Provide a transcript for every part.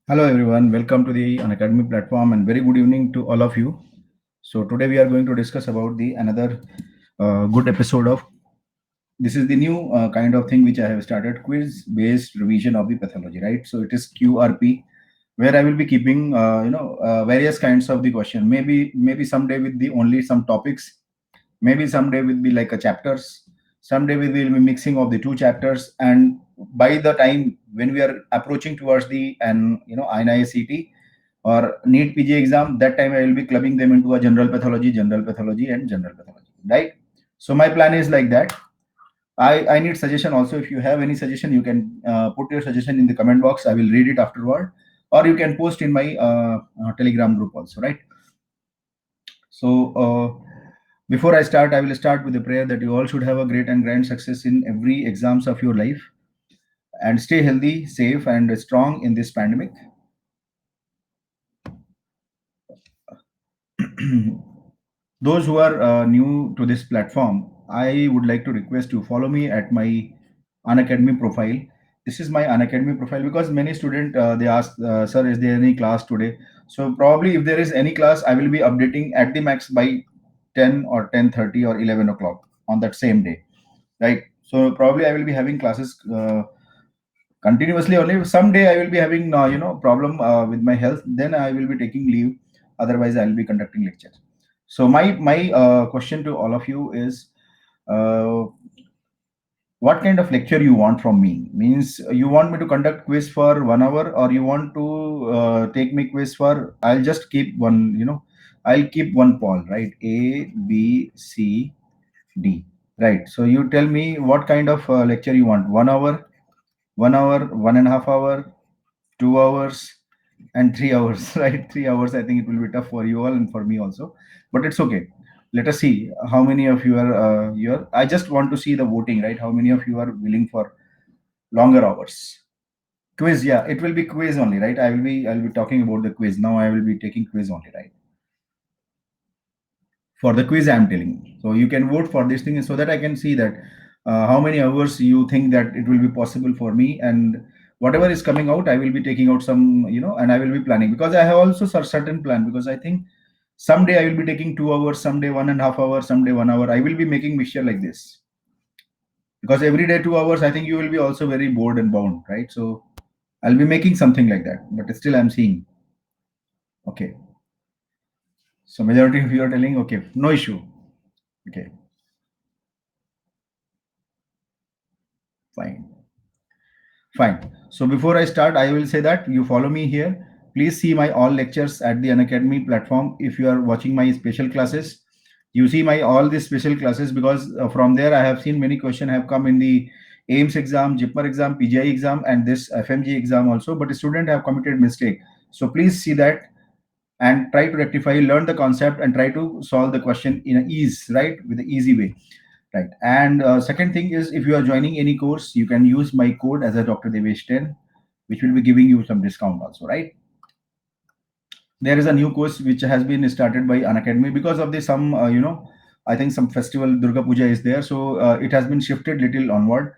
Hello everyone, welcome to the Unacademy platform and very good evening to all of you. So today we are going to discuss about the another good episode of this is the new kind of thing which I have started, quiz based revision of the pathology, right? So it is QRP, where I will be keeping various kinds of the question. Maybe someday with the only some topics, maybe someday will be like a chapters, someday we will be mixing of the two chapters, and by the time when we are approaching towards the and INISET or NEET PG exam, that time I will be clubbing them into a general pathology and general pathology, right? So my plan is like that. I need suggestion also. If you have any suggestion, you can put your suggestion in the comment box. I will read it afterward, or you can post in my Telegram group also, right? So before I start, I will start with a prayer that you all should have a great and grand success in every exams of your life, and stay healthy, safe, and strong in this pandemic. Those who are new to this platform, I would like to request you follow me at my Unacademy profile. This is my Unacademy profile because many students they ask, sir, is there any class today? So probably if there is any class, I will be updating at the max by 10 or 10:30 or 11 o'clock on that same day, right? So probably I will be having classes continuously. Only someday I will be having problem with my health, then I will be taking leave. Otherwise I will be conducting lectures. So my question to all of you is, uh, what kind of lecture you want from me? Means you want me to conduct quiz for 1 hour, or you want to take me quiz for, I'll just keep one, I'll keep one poll, right? A, B, C, D, right? So you tell me what kind of lecture you want. 1 hour, 1 hour, 1.5 hour, 2 hours, and 3 hours, right? 3 hours. I think it will be tough for you all and for me also, but it's okay. Let us see how many of you are here. I just want to see the voting, right? How many of you are willing for longer hours? Quiz, yeah, it will be quiz only, right? I'll be talking about the quiz now. I will be taking quiz only, right? For the quiz I'm telling. So you can vote for this thing so that I can see that how many hours you think that it will be possible for me, and whatever is coming out I will be taking out some, and I will be planning, because I have also certain plan, because I think someday I will be taking 2 hours, someday 1.5 hours, someday 1 hour. I will be making mixture like this, because every day 2 hours, I think you will be also very bored and bound, right? So I'll be making something like that, but still I'm seeing. Okay, so majority of you are telling okay, no issue. Okay, fine. Fine. So before I start, I will say that you follow me here. Please see my all lectures at the Unacademy platform. If you are watching my special classes, you see my all these special classes, because from there I have seen many questions have come in the AIMS exam, JIPMER exam, PGI exam, and this FMG exam also. But the student have committed mistake. So please see that and try to rectify, learn the concept, and try to solve the question in a ease, right, with the easy way. Right. And second thing is, if you are joining any course, you can use my code as a Dr. Devesh 10, which will be giving you some discount also, right? There is a new course which has been started by Unacademy because of the some, I think some festival Durga Puja is there. So it has been shifted little onward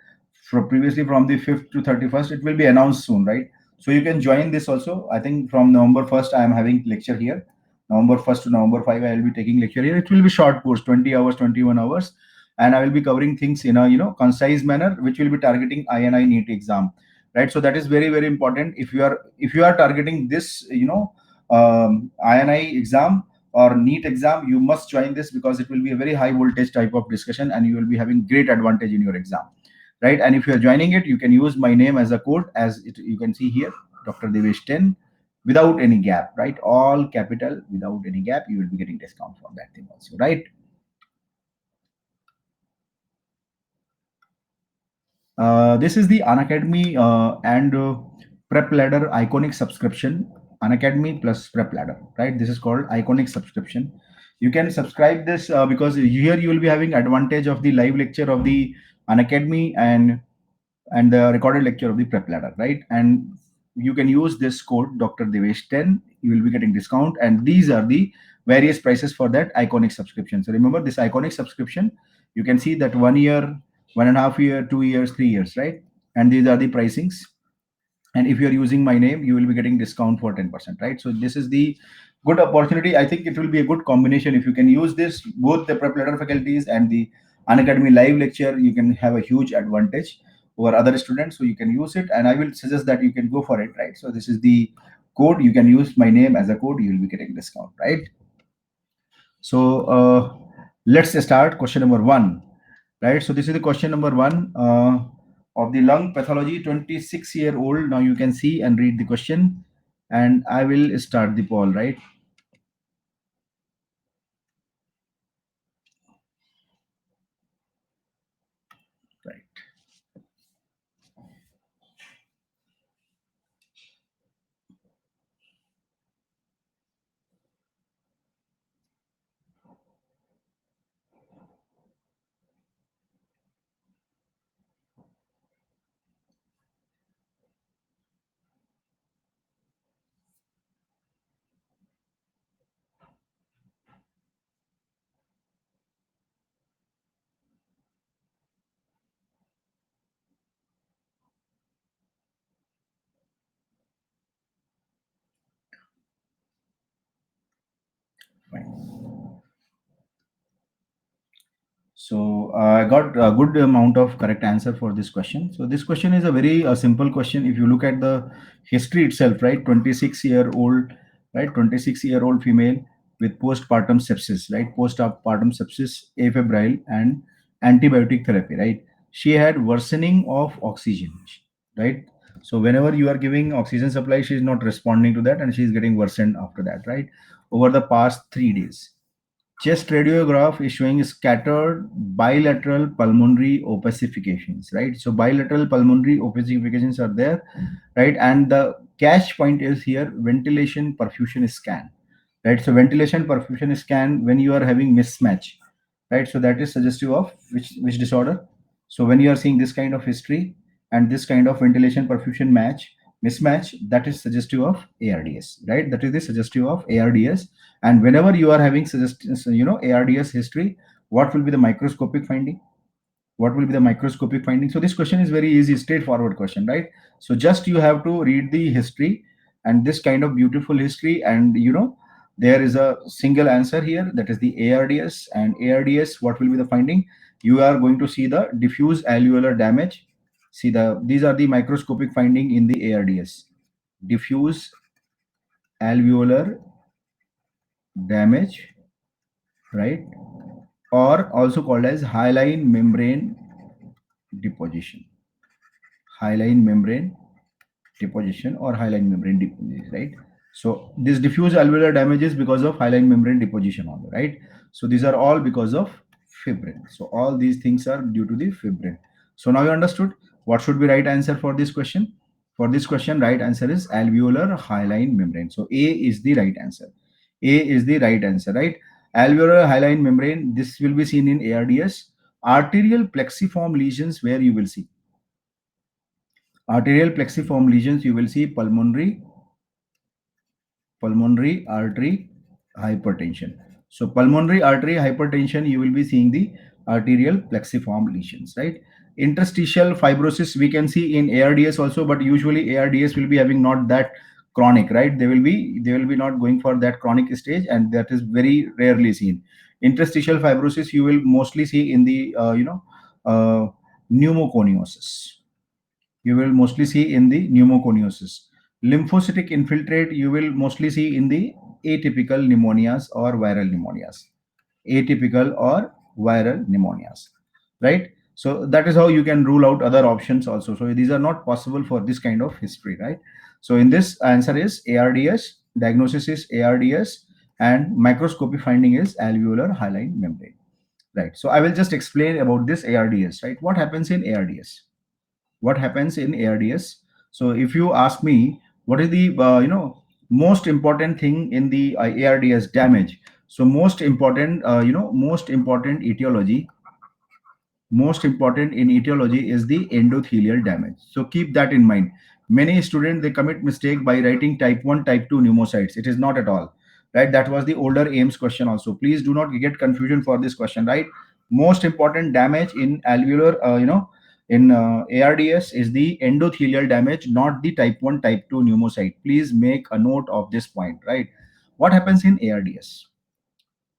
from previously from the 5th to 31st. It will be announced soon, right? So you can join this also. I think from November 1st, I am having lecture here. November 1st to November 5, I will be taking lecture here. It will be short course, 20 hours, 21 hours. And I will be covering things in a, concise manner, which will be targeting INI NEET exam, right? So that is very, very important. If you are targeting this, INI exam or NEET exam, you must join this, because it will be a very high voltage type of discussion and you will be having great advantage in your exam, right? And if you are joining it, you can use my name as a code, as it, you can see here, Dr. Devesh 10, without any gap, right? All capital without any gap. You will be getting discount from that thing also, right? This is the Unacademy and Prep Ladder Iconic subscription. Unacademy plus Prep Ladder, right? This is called Iconic subscription. You can subscribe this because here you will be having advantage of the live lecture of the Unacademy and the recorded lecture of the Prep Ladder, right? And you can use this code Dr. Devesh 10. You will be getting discount, and these are the various prices for that Iconic subscription. So remember this Iconic subscription. You can see that 1 year, 1.5 year, 2 years, 3 years, right? And these are the pricings. and if you're using my name, you will be getting discount for 10%, right? So this is the good opportunity. I think it will be a good combination if you can use this, both the prep letter faculties and the Unacademy live lecture. You can have a huge advantage over other students, so you can use it, and I will suggest that you can go for it, right? So this is the code. You can use my name as a code, you will be getting discount, right? So let's start question number one, right? So this is the question number one of the lung pathology. 26-year-old. Now you can see and read the question, and I will start the poll, right? Right. Fine. So I got a good amount of correct answer for this question. So this question is a very simple question. If you look at the history itself, right? 26-year-old, right? 26-year-old female with postpartum sepsis, right? Postpartum sepsis, afebrile, and antibiotic therapy, right? She had worsening of oxygen, right? So whenever you are giving oxygen supply, she is not responding to that, and she is getting worsened after that, right? Over the past 3 days, chest radiograph is showing scattered bilateral pulmonary opacifications, right? So bilateral pulmonary opacifications are there, right? And the catch point is here ventilation perfusion scan, right? So ventilation perfusion scan when you are having mismatch, right? So that is suggestive of which disorder. So when you are seeing this kind of history and this kind of ventilation perfusion mismatch, that is suggestive of ARDS, right? That is the suggestive of ARDS. And whenever you are having ARDS history, what will be the microscopic finding? What will be the microscopic finding? So this question is very easy, straightforward question, right? So just you have to read the history and this kind of beautiful history, and there is a single answer here, that is the ARDS. And ARDS, what will be the finding? You are going to see the diffuse alveolar damage. See, these are the microscopic finding in the ARDS. Diffuse alveolar damage, right? Or also called as hyaline membrane deposition. Hyaline membrane deposition or hyaline membrane deposition, right? So this diffuse alveolar damage is because of hyaline membrane deposition only, right? So these are all because of fibrin. So all these things are due to the fibrin. So now you understood what should be right answer for this question. For this question, right answer is alveolar hyaline membrane. So A is the right answer. A is the right answer, right? Alveolar hyaline membrane, this will be seen in ARDS. Arterial plexiform lesions, where you will see arterial plexiform lesions, you will see pulmonary artery hypertension. So pulmonary artery hypertension, you will be seeing the arterial plexiform lesions, right? Interstitial fibrosis we can see in ARDS also, but usually ARDS will be having not that chronic, right? They will be not going for that chronic stage, and that is very rarely seen. Interstitial fibrosis you will mostly see in the uh, pneumoconiosis. You will mostly see in the pneumoconiosis. Lymphocytic infiltrate you will mostly see in the atypical pneumonias or viral pneumonias. Atypical or viral pneumonias, right? So that is how you can rule out other options also. So these are not possible for this kind of history, right? So in this, answer is ARDS, diagnosis is ARDS, and microscopy finding is alveolar hyaline membrane, right? So I will just explain about this ARDS, right? What happens in ARDS? What happens in ARDS? So if you ask me, what is the most important thing in the ARDS damage? So most important etiology, most important in etiology is the endothelial damage. So keep that in mind. Many students, they commit mistake by writing type 1 type 2 pneumocytes. It is not at all, right? That was the older AIMS question also. Please do not get confusion for this question, right? Most important damage in alveolar in ARDS is the endothelial damage, not the type 1, type 2 pneumocyte. Please make a note of this point, right? What happens in ARDS?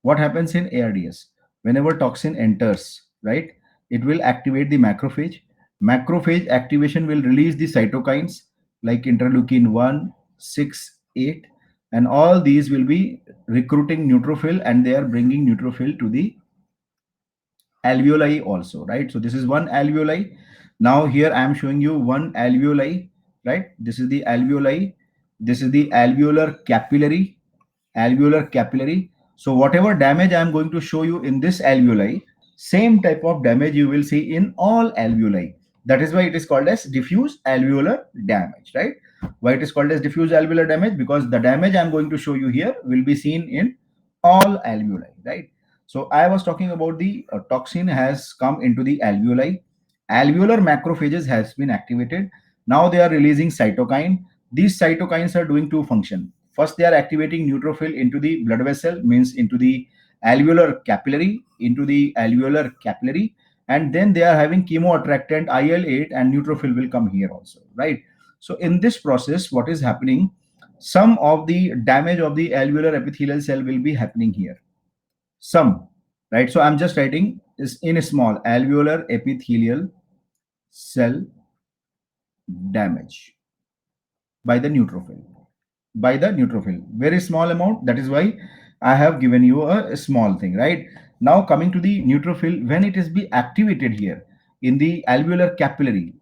What happens in ARDS? Whenever toxin enters, right, it will activate the macrophage. Macrophage activation will release the cytokines like interleukin 1, 6, 8, and all these will be recruiting neutrophil, and they are bringing neutrophil to the alveoli also, right? So this is one alveoli. Now here I am showing you one alveoli, right? This is the alveoli. This is the alveolar capillary. So whatever damage I am going to show you in this alveoli, same type of damage you will see in all alveoli. That is why it is called as diffuse alveolar damage, right? Why it is called as diffuse alveolar damage? Because the damage I am going to show you here will be seen in all alveoli, right? So I was talking about the toxin has come into the alveoli. Alveolar macrophages has been activated. Now they are releasing cytokine. These cytokines are doing two functions. First, they are activating neutrophil into the blood vessel, means into the alveolar capillary, and then they are having chemoattractant IL-8 and neutrophil will come here also, right? So in this process, what is happening? Some of the damage of the alveolar epithelial cell will be happening here. Some, right? So I'm just writing is in a small alveolar epithelial cell damage by the neutrophil. Very small amount. That is why I have given you a small thing, right? Now coming to the neutrophil, when it is be activated here in the alveolar capillary,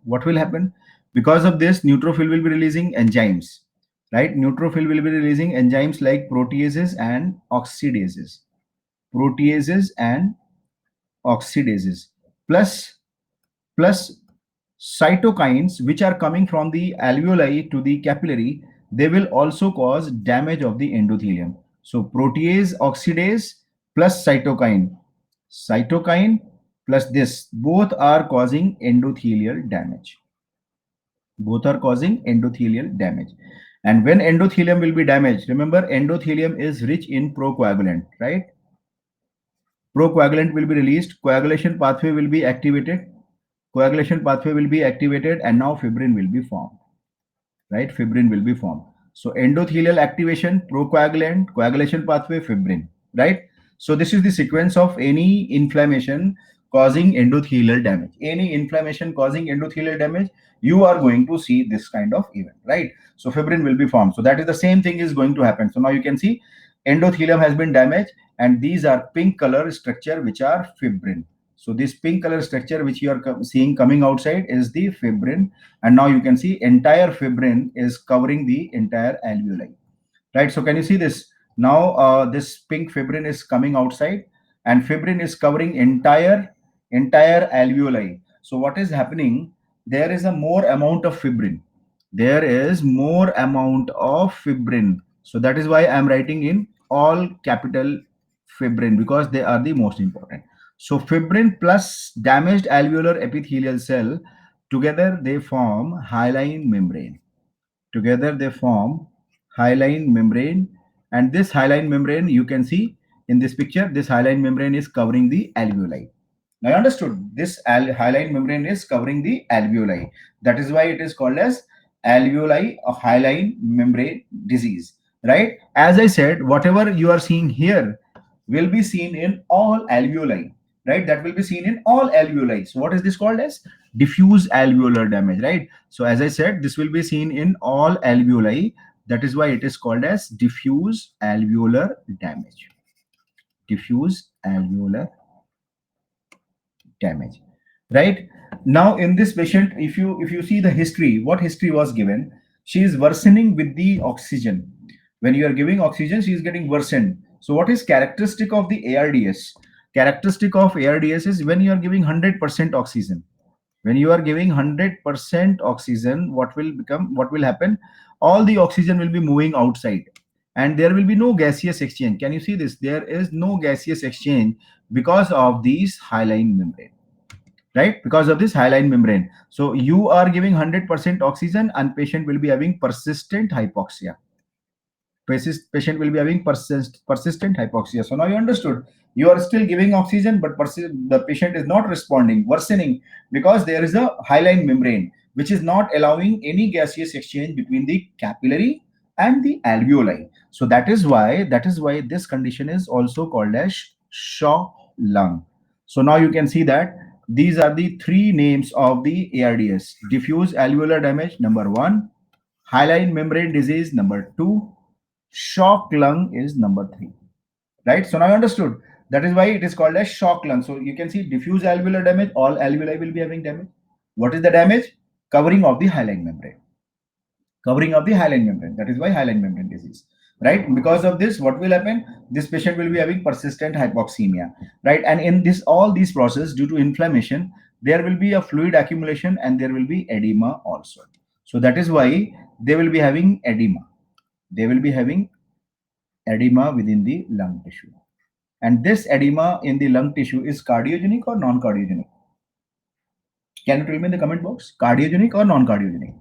what will happen? Because of this, neutrophil will be releasing enzymes, right? Neutrophil will be releasing enzymes like proteases and oxidases. Proteases and oxidases plus cytokines which are coming from the alveoli to the capillary, they will also cause damage of the endothelium. So protease, oxidase plus cytokine plus this, both are causing endothelial damage. Both are causing endothelial damage. And when endothelium will be damaged, remember endothelium is rich in procoagulant, right? Procoagulant will be released, coagulation pathway will be activated, and now fibrin will be formed, right? Fibrin will be formed. So endothelial activation, procoagulant, coagulation pathway, fibrin, right? So this is the sequence of any inflammation causing endothelial damage. Any inflammation causing endothelial damage, you are going to see this kind of event, right? So fibrin will be formed. So that is the same thing is going to happen. So now you can see endothelium has been damaged, and these are pink color structure which are fibrin. So this pink color structure which you are seeing coming outside is the fibrin, and now you can see entire fibrin is covering the entire alveoli, right? So can you see this? Now this pink fibrin is coming outside, and fibrin is covering entire alveoli. So what is happening? There is a more amount of fibrin. There is more amount of fibrin. So that is why I am writing in all capital fibrin, because they are the most important. So fibrin plus damaged alveolar epithelial cell, together they form hyaline membrane. Together they form hyaline membrane, and this hyaline membrane, you can see in this picture, this hyaline membrane is covering the alveoli. Now understood, this hyaline membrane is covering the alveoli. That is why it is called as alveoli of hyaline membrane disease, right? As I said, whatever you are seeing here will be seen in all alveoli, right? That will be seen in all alveoli. So what is this called as? Diffuse alveolar damage, right? So as I said, this will be seen in all alveoli. That is why it is called as diffuse alveolar damage. Diffuse alveolar damage, right? Now in this patient, if you see the history, what history was given, she is worsening with the oxygen. When you are giving oxygen, she is getting worsened. So what is characteristic of the ARDS? Characteristic of ARDS is when you are giving 100% oxygen. When you are giving 100% oxygen, what will happen? All the oxygen will be moving outside, and there will be no gaseous exchange. Can you see this? There is no gaseous exchange because of these hyaline membrane, right? Because of this hyaline membrane. So you are giving 100% oxygen, and patient will be having persistent hypoxia. Patient will be having persistent hypoxia. So now you understood. You are still giving oxygen, but the patient is not responding, worsening, because there is a hyaline membrane which is not allowing any gaseous exchange between the capillary and the alveoli. So that is why this condition is also called as shock lung. So now you can see that these are the three names of the ARDS: diffuse alveolar damage, number one; hyaline membrane disease, number two; shock lung is number three. Right? So now you understood. That is why it is called as shock lung. So you can see diffuse alveolar damage, all alveoli will be having damage. What is the damage? Covering of the hyaline membrane. Covering of the hyaline membrane. That is why hyaline membrane disease. Right? Because of this, what will happen? This patient will be having persistent hypoxemia. Right? And in this all these process, due to inflammation, there will be a fluid accumulation and there will be edema also. So that is why they will be having edema. They will be having edema within the lung tissue. And this edema in the lung tissue is cardiogenic or non-cardiogenic? Can you tell me in the comment box? Cardiogenic or non-cardiogenic?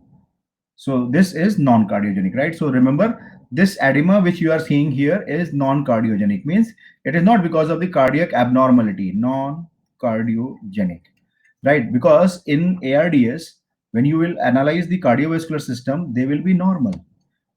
So this is non-cardiogenic, right? So remember, this edema which you are seeing here is non-cardiogenic, means it is not because of the cardiac abnormality, non-cardiogenic, right? Because in ARDS, when you will analyze the cardiovascular system, they will be normal,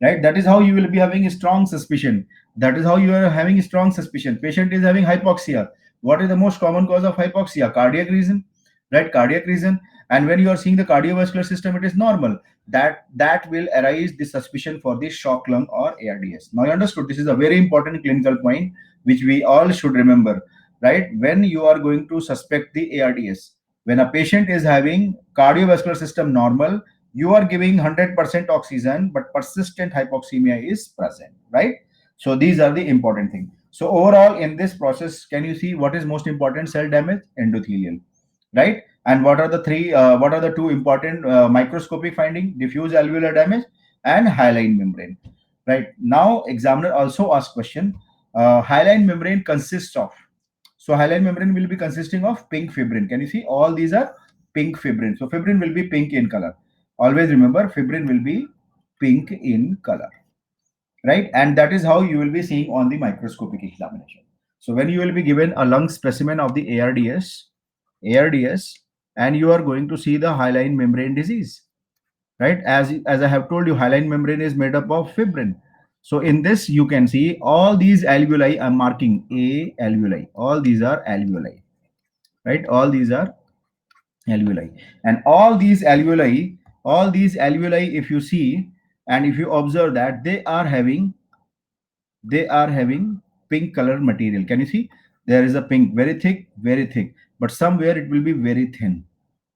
right? That is how you will be having a strong suspicion. That is how you are having a strong suspicion. Patient is having hypoxia. What is the most common cause of hypoxia? Cardiac reason, right? Cardiac reason. And when you are seeing the cardiovascular system, it is normal. That will arise the suspicion for the shock lung or ARDS. Now you understood. This is a very important clinical point which we all should remember, right? When you are going to suspect the ARDS, when a patient is having cardiovascular system normal, you are giving 100% oxygen, but persistent hypoxemia is present, right? So these are the important things. So overall in this process, can you see what is most important? Cell damage, endothelial, right? And what are the two important microscopic finding? Diffuse alveolar damage and hyaline membrane. Right now, examiner also asked question. Hyaline membrane consists of. So hyaline membrane will be consisting of pink fibrin. Can you see all these are pink fibrin? So fibrin will be pink in color. Always remember, fibrin will be pink in color, right? And that is how you will be seeing on the microscopic examination. So when you will be given a lung specimen of the ARDS, and you are going to see the hyaline membrane disease, right? As I have told you, hyaline membrane is made up of fibrin. So in this, you can see all these alveoli. I'm marking A alveoli. All these are alveoli, right? All these are alveoli, and all these alveoli, if you see and if you observe that they are having pink color material. Can you see? There is a pink, very thick, but somewhere it will be very thin.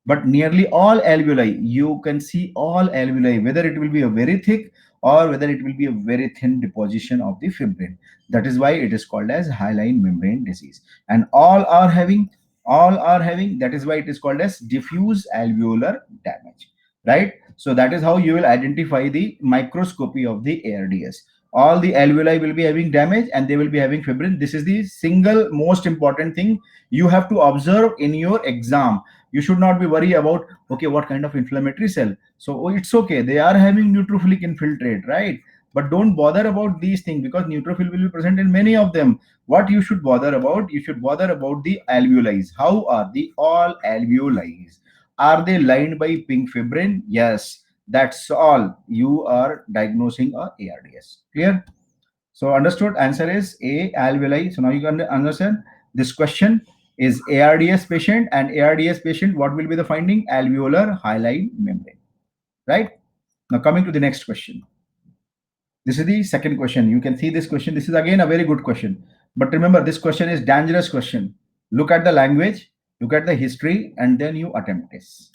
But nearly all alveoli, you can see all alveoli, whether it will be a very thick or whether it will be a very thin deposition of the fibrin. That is why it is called as hyaline membrane disease. And all are having, that is why it is called as diffuse alveolar damage, right? So that is how you will identify the microscopy of the ARDS. All the alveoli will be having damage and they will be having fibrin. This is the single most important thing you have to observe in your exam. You should not be worried about, okay, what kind of inflammatory cell. So it's okay, they are having neutrophilic infiltrate, right? But don't bother about these things, because neutrophil will be present in many of them. What you should bother about, you should bother about the alveoli. How are the all alveoli? Are they lined by pink fibrin? Yes, that's all. You are diagnosing a ARDS. Clear? So understood. Answer is A, alveoli. So now you can understand this question is ARDS patient, and ARDS patient, what will be the finding? Alveolar hyaline membrane, right? Now coming to the next question. This is the second question. You can see this question. This is again a very good question. But remember, this question is dangerous question. Look at the language, look at the history, and then you attempt this.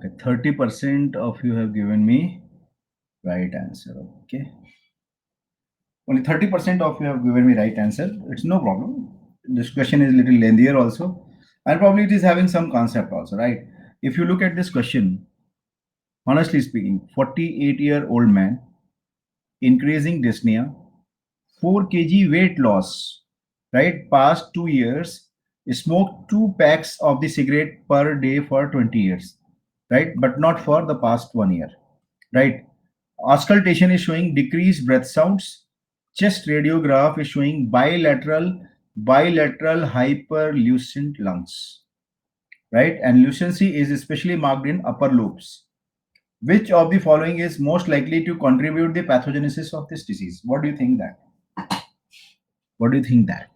Okay, 30% of you have given me right answer. Okay, only 30% of you have given me right answer. It's no problem. This question is little lengthier also, and probably it is having some concept also, right? If you look at this question, honestly speaking, 48-year-old man, increasing dyspnea, 4 kg weight loss, right? Past 2 years, smoked 2 packs of the cigarette per day for 20 years, right? But not for the past 1 year, right? Auscultation is showing decreased breath sounds. Chest radiograph is showing bilateral hyperlucent lungs, right? And lucency is especially marked in upper lobes. Which of the following is most likely to contribute the pathogenesis of this disease? What do you think that? What do you think that?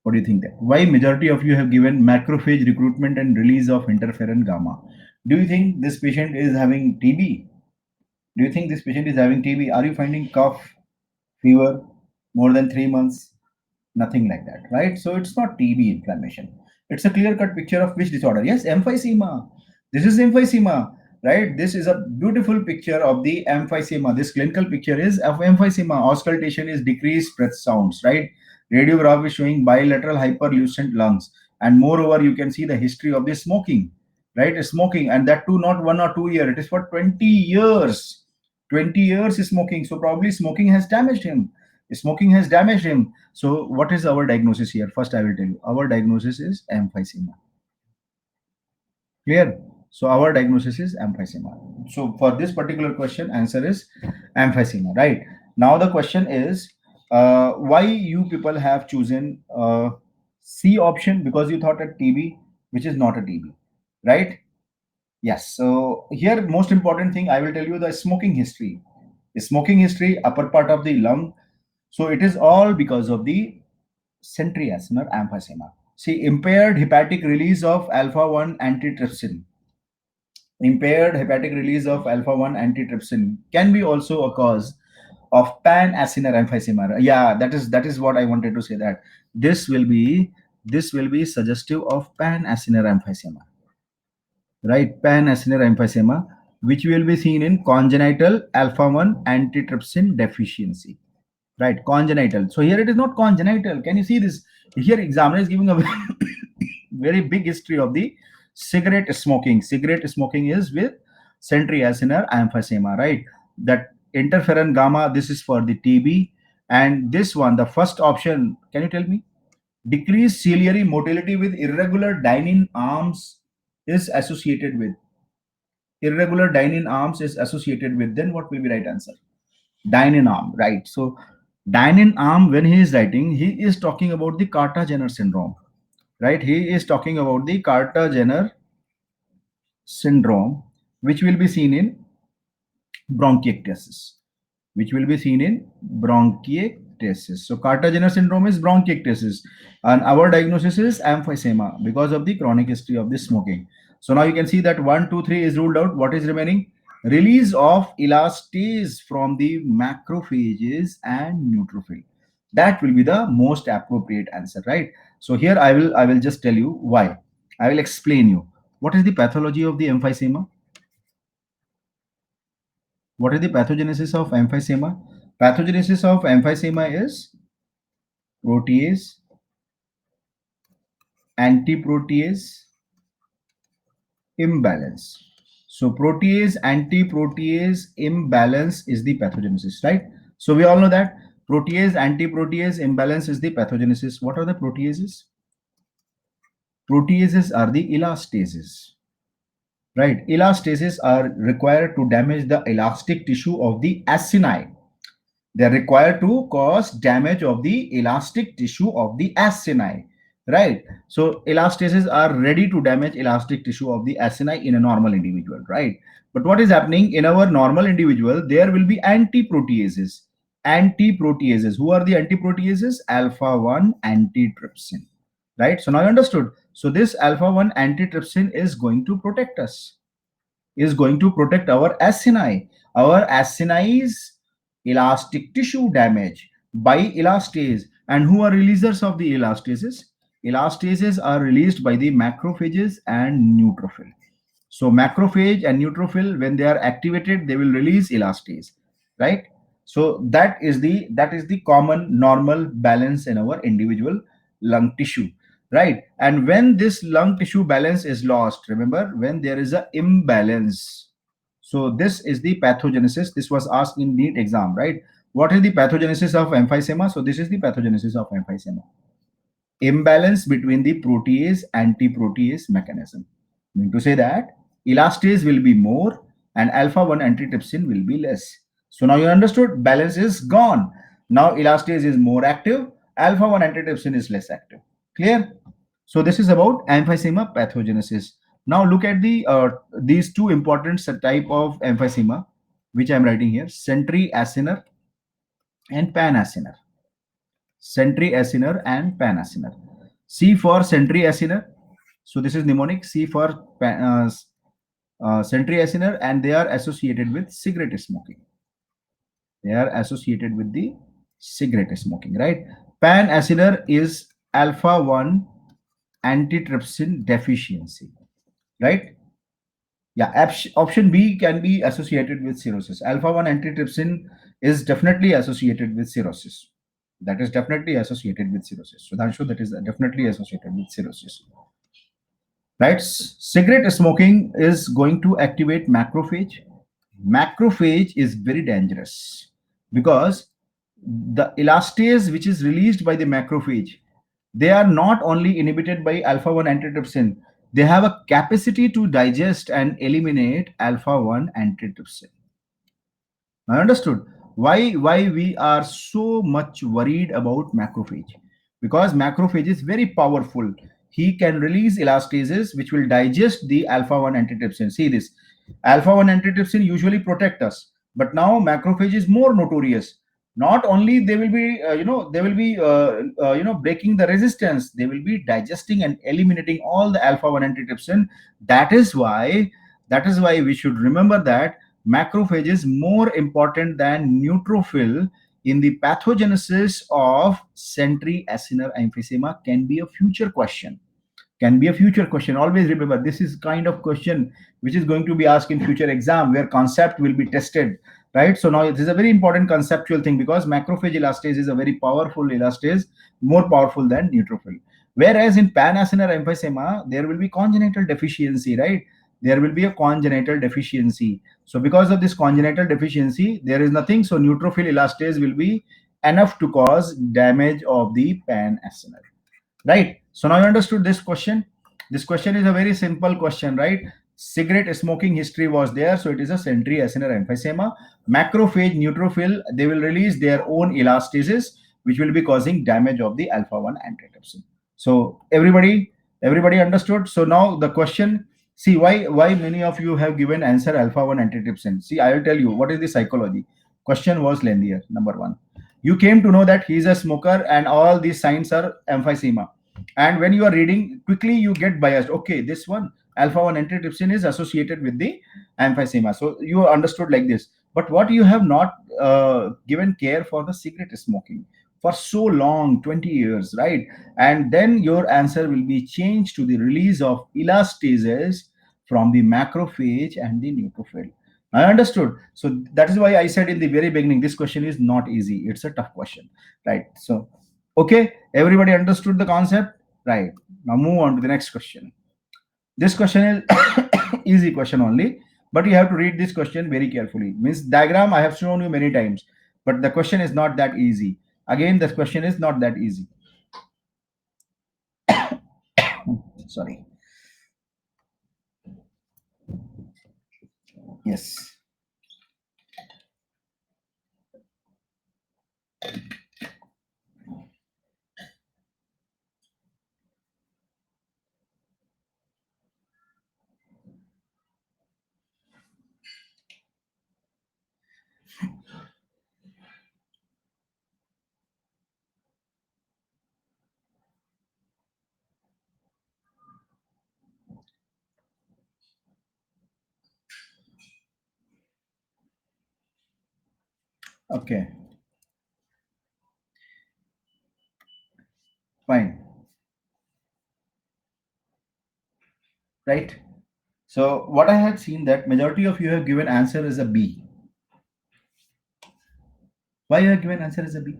What do you think that? Why majority of you have given macrophage recruitment and release of interferon gamma? Do you think this patient is having TB? Do you think this patient is having TB? Are you finding cough, fever, more than 3 months? Nothing like that, right? So it's not TB inflammation. It's a clear-cut picture of which disorder? Yes, emphysema. This is emphysema, right? This is a beautiful picture of the emphysema. This clinical picture is of emphysema. Auscultation is decreased breath sounds, right? Radiograph is showing bilateral hyperlucent lungs. And moreover, you can see the history of the smoking, right? Smoking, and that too not 1 or 2 years. It is for 20 years. 20 years smoking. So probably smoking has damaged him. Smoking has damaged him. So what is our diagnosis here? First, I will tell you. Our diagnosis is emphysema. Clear? So our diagnosis is emphysema. So for this particular question, answer is emphysema, right? Now the question is, why you people have chosen C option? Because you thought a TB, which is not a TB, right? Yes. So here, most important thing, I will tell you the smoking history. The smoking history, upper part of the lung. So it is all because of the centriacinar emphysema. See, impaired hepatic release of alpha 1 antitrypsin. Impaired hepatic release of alpha 1 antitrypsin can be also a cause of pan-acinar emphysema. Yeah, that is what I wanted to say, that this will be suggestive of pan-acinar emphysema, right? Pan-acinar emphysema, which will be seen in congenital alpha 1 antitrypsin deficiency, right? Congenital. So here it is not congenital. Can you see this? Here examiner is giving a very big history of the cigarette smoking. Cigarette smoking is with centriacinar emphysema, right? That interferon gamma, this is for the TB. And this one, the first option, can you tell me? Decreased ciliary motility with irregular dyne arms is associated with. Irregular dyne arms is associated with. Then what will be right answer? Dyne arm, right? So dyne arm, when he is writing, he is talking about the Carter-Jenner syndrome, right? He is talking about the Carter-Jenner syndrome, which will be seen in bronchiectasis, which will be seen in bronchiectasis. So Carter-Jenner syndrome is bronchiectasis, and our diagnosis is emphysema because of the chronic history of the smoking. So now you can see that 1, 2, 3 is ruled out. What is remaining? Release of elastase from the macrophages and neutrophil. That will be the most appropriate answer, right? So here I will just tell you why. I will explain you what is the pathology of the emphysema. What is the pathogenesis of emphysema? Pathogenesis of emphysema is protease, antiprotease imbalance. So protease, antiprotease imbalance is the pathogenesis, right? So we all know that protease, antiprotease imbalance is the pathogenesis. What are the proteases? Proteases are the elastases, right? Elastases are required to damage the elastic tissue of the acini. They are required to cause damage of the elastic tissue of the acini, right? So elastases are ready to damage elastic tissue of the acini in a normal individual, right? But what is happening in our normal individual? There will be antiproteases. Antiproteases. Who are the antiproteases? Alpha 1 antitrypsin, right? So now you understood. So this alpha 1 antitrypsin is going to protect us, is going to protect our acini. Our acini's elastic tissue damage by elastase. And who are releasers of the elastases? Elastases are released by the macrophages and neutrophil. So macrophage and neutrophil, when they are activated, they will release elastase, right? So that is the common normal balance in our individual lung tissue, right? And when this lung tissue balance is lost, remember, when there is a imbalance, so this is the pathogenesis. This was asked in NEET exam, right? What is the pathogenesis of emphysema? So this is the pathogenesis of emphysema: imbalance between the protease anti-protease mechanism. Mean to say that elastase will be more and alpha 1 antitrypsin will be less. So now you understood, balance is gone. Now elastase is more active, alpha 1 antitrypsin is less active. Clear? So this is about emphysema pathogenesis. Now look at these two important type of emphysema which I am writing here: centri-acinar and pan-acinar. Centri-acinar and pan-acinar. C for centri-acinar. So this is mnemonic. C for centri-acinar, and they are associated with cigarette smoking. They are associated with the cigarette smoking, right? Pan-acinar is alpha 1 antitrypsin deficiency, right? Yeah, option B can be associated with cirrhosis. Alpha 1 antitrypsin is definitely associated with cirrhosis. That is definitely associated with cirrhosis. So that is definitely associated with cirrhosis. Right? Cigarette smoking is going to activate macrophage. Macrophage is very dangerous because the elastase which is released by the macrophage, they are not only inhibited by alpha 1 antitrypsin, they have a capacity to digest and eliminate alpha 1 antitrypsin. I understood why we are so much worried about macrophage, because macrophage is very powerful. He can release elastases which will digest the alpha 1 antitrypsin. See this, alpha 1 antitrypsin usually protect us, but now macrophage is more notorious. Not only they will be breaking the resistance, they will be digesting and eliminating all the alpha 1 antitrypsin. That is why we should remember that macrophage is more important than neutrophil in the pathogenesis of centri-acinar emphysema. Can be a future question. Can be a future question. Always remember, this is kind of question which is going to be asked in future exam, where concept will be tested, right? So now this is a very important conceptual thing, because macrophage elastase is a very powerful elastase, more powerful than neutrophil. Whereas in pan-acinar emphysema, there will be congenital deficiency, right? There will be a congenital deficiency. So because of this congenital deficiency, there is nothing. So neutrophil elastase will be enough to cause damage of the pan-acinar, right? So now you understood this question. This question is a very simple question, right? Cigarette smoking history was there, so it is a centri-acinar emphysema. Macrophage, neutrophil, they will release their own elastases which will be causing damage of the alpha 1 antitrypsin. So everybody understood. So now the question, see, why many of you have given answer alpha 1 antitrypsin. See, I will tell you what is the psychology. Question was lengthier. Number one, you came to know that he is a smoker and all these signs are emphysema, and when you are reading quickly you get biased. Okay, this one alpha 1 antitrypsin is associated with the emphysema, so you understood like this. But what you have not given care for the cigarette smoking for so long, 20 years, right? And then your answer will be changed to the release of elastases from the macrophage and the neutrophil. I understood. So that is why I said in the very beginning, this question is not easy. It's a tough question, right? So, okay, everybody understood the concept, right? Now move on to the next question. This question is easy question only, but you have to read this question very carefully. Means diagram I have shown you many times, but the question is not that easy. Again, this question is not that easy. Sorry. Yes. Okay. Fine. Right. So what I had seen that majority of you have given answer as a B. Why you have given answer as a B?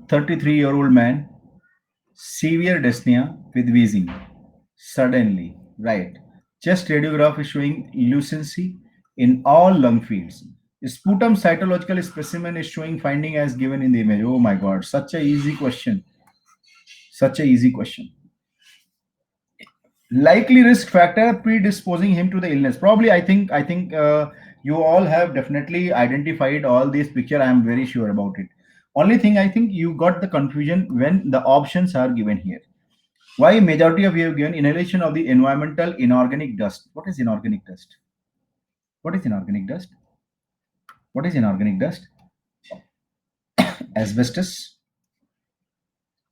33-year-old man, severe dyspnea with wheezing. Suddenly, right. Chest radiograph is showing lucency in all lung fields. Sputum cytological specimen is showing finding as given in the image. Oh my God, such a easy question. Such a easy question. Likely risk factor predisposing him to the illness. Probably, I think you all have definitely identified all these picture. I am very sure about it. Only thing I think you got the confusion when the options are given here. Why majority of you have given inhalation of the environmental inorganic dust? What is inorganic dust? What is inorganic dust? What is inorganic dust? Asbestos,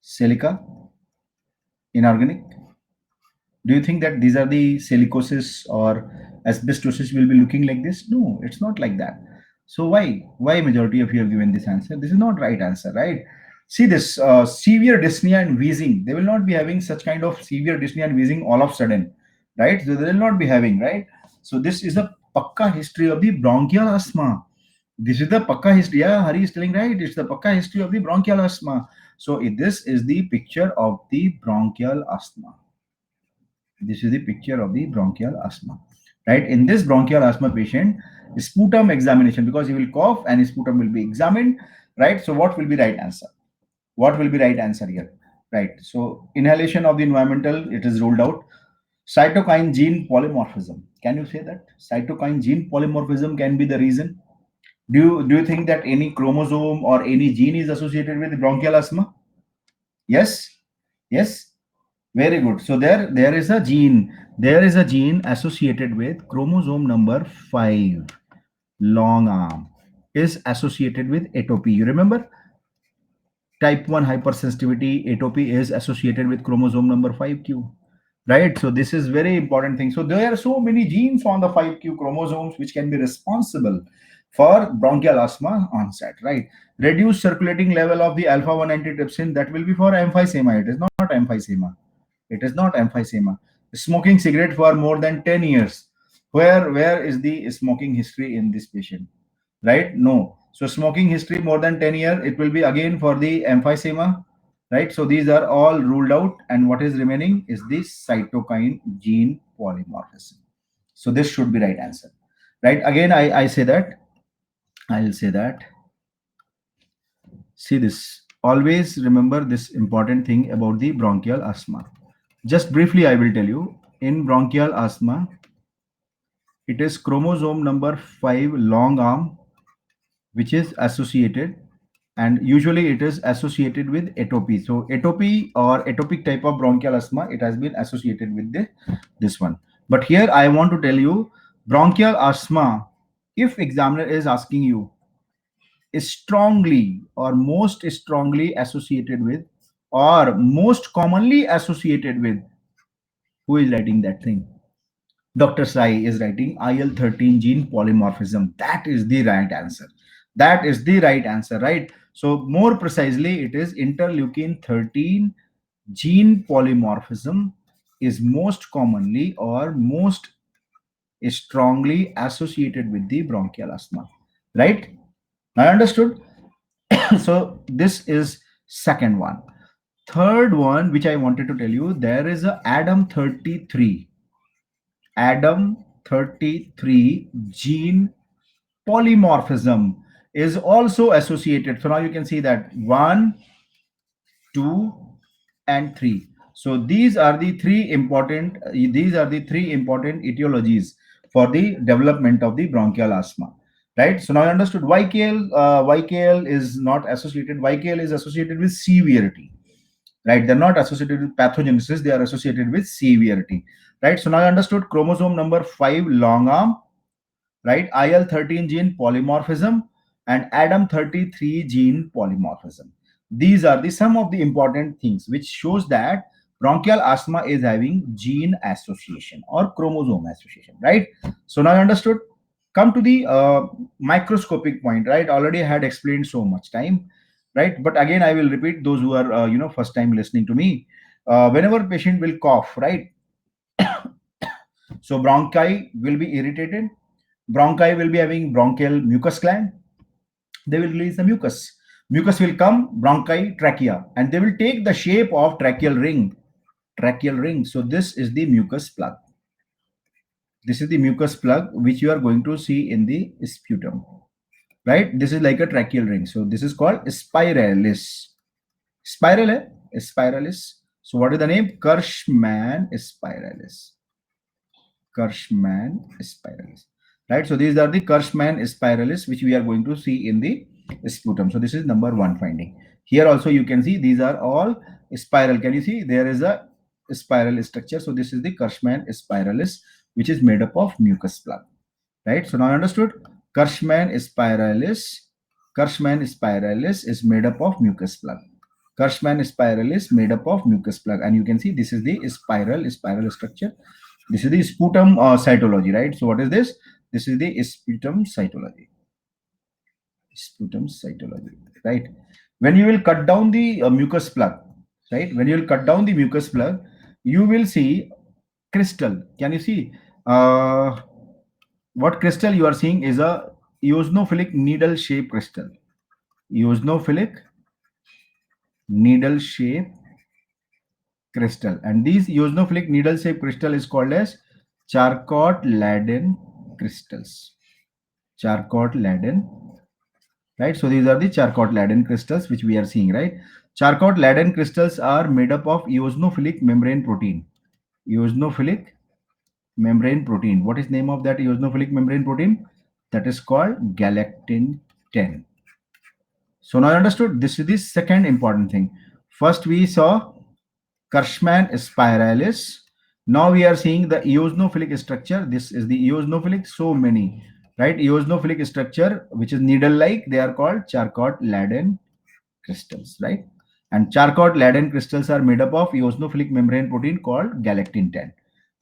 silica, inorganic. Do you think that these are the silicosis or asbestosis will be looking like this? No, it's not like that. So why majority of you have given this answer? This is not right answer, right? See this severe dyspnea and wheezing. They will not be having such kind of severe dyspnea and wheezing all of a sudden, right? So they will not be having, right? So this is a pakka history of the bronchial asthma. This is the pakka history. Yeah, Hari is telling right. It's the pakka history of the bronchial asthma. So this is the picture of the bronchial asthma. This is the picture of the bronchial asthma, right? In this bronchial asthma patient, sputum examination, because he will cough and his sputum will be examined, right? So what will be right answer? What will be right answer here, right? So inhalation of the environmental, it is ruled out. Cytokine gene polymorphism. Can you say that cytokine gene polymorphism can be the reason? Do you think that any chromosome or any gene is associated with bronchial asthma? Yes, yes. Very good. So there is a gene. There is a gene associated with chromosome number 5. Long arm is associated with atopy. You remember type 1 hypersensitivity atopy is associated with chromosome number 5q. Right. So this is very important thing. So there are so many genes on the 5q chromosomes which can be responsible for bronchial asthma onset. Right. Reduced circulating level of the alpha 1 antitrypsin, that will be for emphysema. It is not emphysema. It is not emphysema. Smoking cigarette for more than 10 years. Where is the smoking history in this patient? Right? No. So smoking history more than 10 years, it will be again for the emphysema. Right? So these are all ruled out, and what is remaining is the cytokine gene polymorphism. So this should be right answer. Right? Again, I say that. I'll say that. See this. Always remember this important thing about the bronchial asthma. Just briefly, I will tell you, in bronchial asthma, it is chromosome number 5 long arm, which is associated, and usually it is associated with atopy. So atopy or atopic type of bronchial asthma, it has been associated with this one. But here I want to tell you, bronchial asthma, if examiner is asking you, is strongly or most strongly associated with or most commonly associated with, who is writing that thing? Dr. Sai is writing IL-13 gene polymorphism. That is the right answer. That is the right answer, right? So more precisely, it is interleukin 13 gene polymorphism is most commonly or most strongly associated with the bronchial asthma, right? I understood. So this is second one. Third one, which I wanted to tell you, there is a Adam 33. Adam 33 gene polymorphism is also associated. So now you can see that 1, 2, and 3. So these are the three important etiologies for the development of the bronchial asthma. Right. So now I understood YKL is not associated. YKL is associated with severity. Right. They're not associated with pathogenesis. They are associated with severity. Right. So now I understood chromosome number 5 long arm, right? IL-13 gene polymorphism and Adam 33 gene polymorphism. These are the some of the important things which shows that bronchial asthma is having gene association or chromosome association, right? So now I understood. Come to the microscopic point, right? Already I had explained so much time, right? But again, I will repeat those who are first time listening to me. whenever patient will cough, right? So bronchi will be irritated. Bronchi will be having bronchial mucus gland. They will release the mucus. Mucus will come, bronchi, trachea, and they will take the shape of tracheal ring. Tracheal ring. So this is the mucus plug. This is the mucus plug which you are going to see in the sputum, right? This is like a tracheal ring. So this is called spiralis. Spiral, hai? Spiralis. So what is the name? Kirschmann spiralis. Kirschmann spiralis. Right. So these are the Kirschmann spiralis which we are going to see in the sputum. So this is number one finding. Here also you can see these are all spiral. Can you see there is a spiral structure? So this is the Kirschmann spiralis which is made up of mucus plug. Right. So now understood. Kirschmann spiralis. Kirschmann spiralis is made up of mucus plug. Kirschmann spiralis made up of mucus plug, and you can see this is the spiral structure. This is the sputum cytology, right? So what is this? This is the sputum cytology. Sputum cytology, right? When you will cut down the mucus plug, right? When you will cut down the mucus plug, you will see crystal. Can you see? What crystal you are seeing is a eosinophilic needle shape crystal. Eosinophilic needle shape crystal, and these eosinophilic needle shape crystal is called as Charcot-Leyden crystals. Charcot-Leyden, right? So these are the Charcot-Leyden crystals which we are seeing, right? Charcot-Leyden crystals are made up of eosinophilic membrane protein. Eosinophilic membrane protein. What is name of that eosinophilic membrane protein? That is called galactin 10. So now understood. This is the second important thing. First we saw Kirschmann spiralis. Now we are seeing the eosinophilic structure. This is the eosinophilic, so many, right? Eosinophilic structure, which is needle-like, they are called Charcot-Leyden crystals, right? And Charcot-Leyden crystals are made up of eosinophilic membrane protein called galactin 10,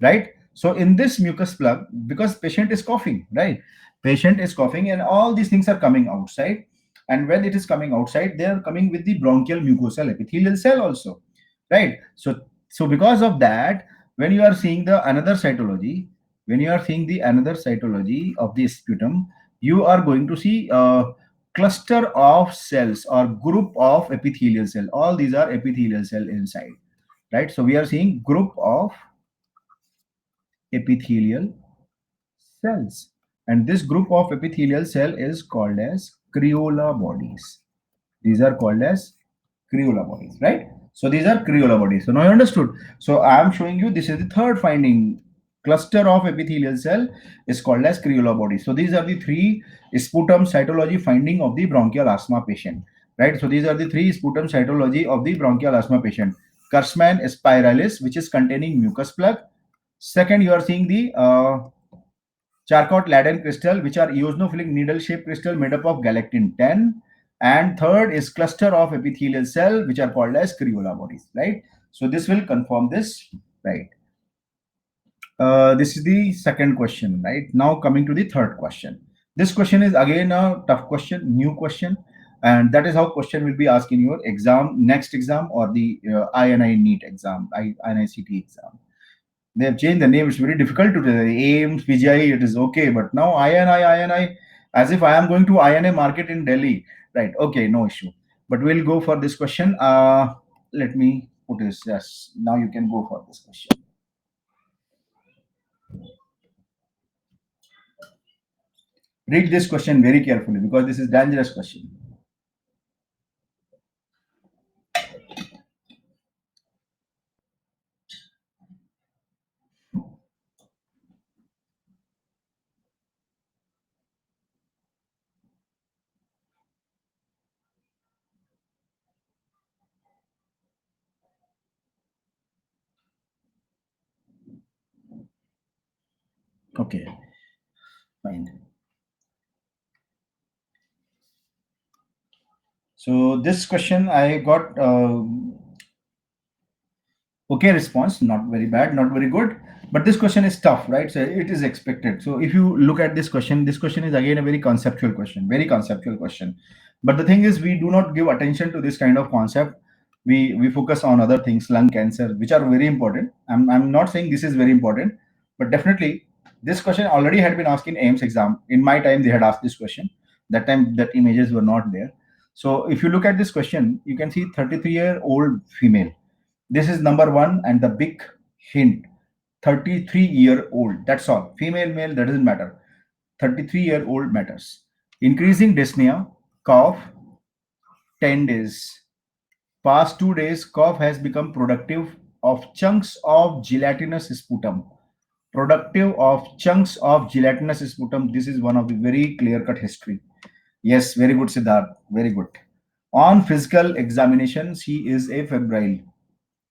right? So in this mucus plug, because patient is coughing, right? Patient is coughing and all these things are coming outside. And when it is coming outside, they are coming with the bronchial mucosal epithelial cell also, right? So because of that, when you are seeing the another cytology, when you are seeing the another cytology of the sputum, you are going to see a cluster of cells or group of epithelial cell. All these are epithelial cell inside, right? So we are seeing group of epithelial cells, and this group of epithelial cell is called as Crayola bodies. These are called as Crayola bodies, right? So these are Crayola bodies. So now you understood. So I am showing you, this is the third finding. Cluster of epithelial cell is called as Crayola body. So these are the three sputum cytology finding of the bronchial asthma patient, right? So these are the three sputum cytology of the bronchial asthma patient. Kirschmann spiralis, which is containing mucus plug. Second, you are seeing the Charcot-Leyden crystal, which are eosinophilic needle-shaped crystal made up of galactin 10. And third is cluster of epithelial cell, which are called as Crayola bodies, right? So this will confirm this, right? This is the second question, right? Now coming to the third question. This question is again a tough question, new question, and that is how question will be asked in your exam, next exam, or the INI NEET exam, INICT exam. They have changed the name. It's very difficult to tell. AIIMS, PGI, it is okay, but now INI, as if I am going to INA market in Delhi, right? Okay, no issue. But we'll go for this question. Let me put this. Yes, now you can go for this question. Read this question very carefully because this is dangerous question. Okay, fine. So this question I got okay response, not very bad, not very good, but this question is tough, right? So it is expected. So if you look at this question is again a very conceptual question, very conceptual question. But the thing is, we do not give attention to this kind of concept. we focus on other things, lung cancer, which are very important. I'm not saying this is very important, but definitely this question already had been asked in AIMS exam. In my time, they had asked this question. That time, that images were not there. So if you look at this question, you can see 33-year-old female. This is number one, and the big hint: 33-year-old. That's all. Female, male, that doesn't matter. 33-year-old matters. Increasing dyspnea, cough, 10 days. Past 2 days, cough has become productive of chunks of gelatinous sputum. Productive of chunks of gelatinous sputum. This is one of the very clear-cut history. Yes, very good, Siddharth. Very good. On physical examination, she is a febrile.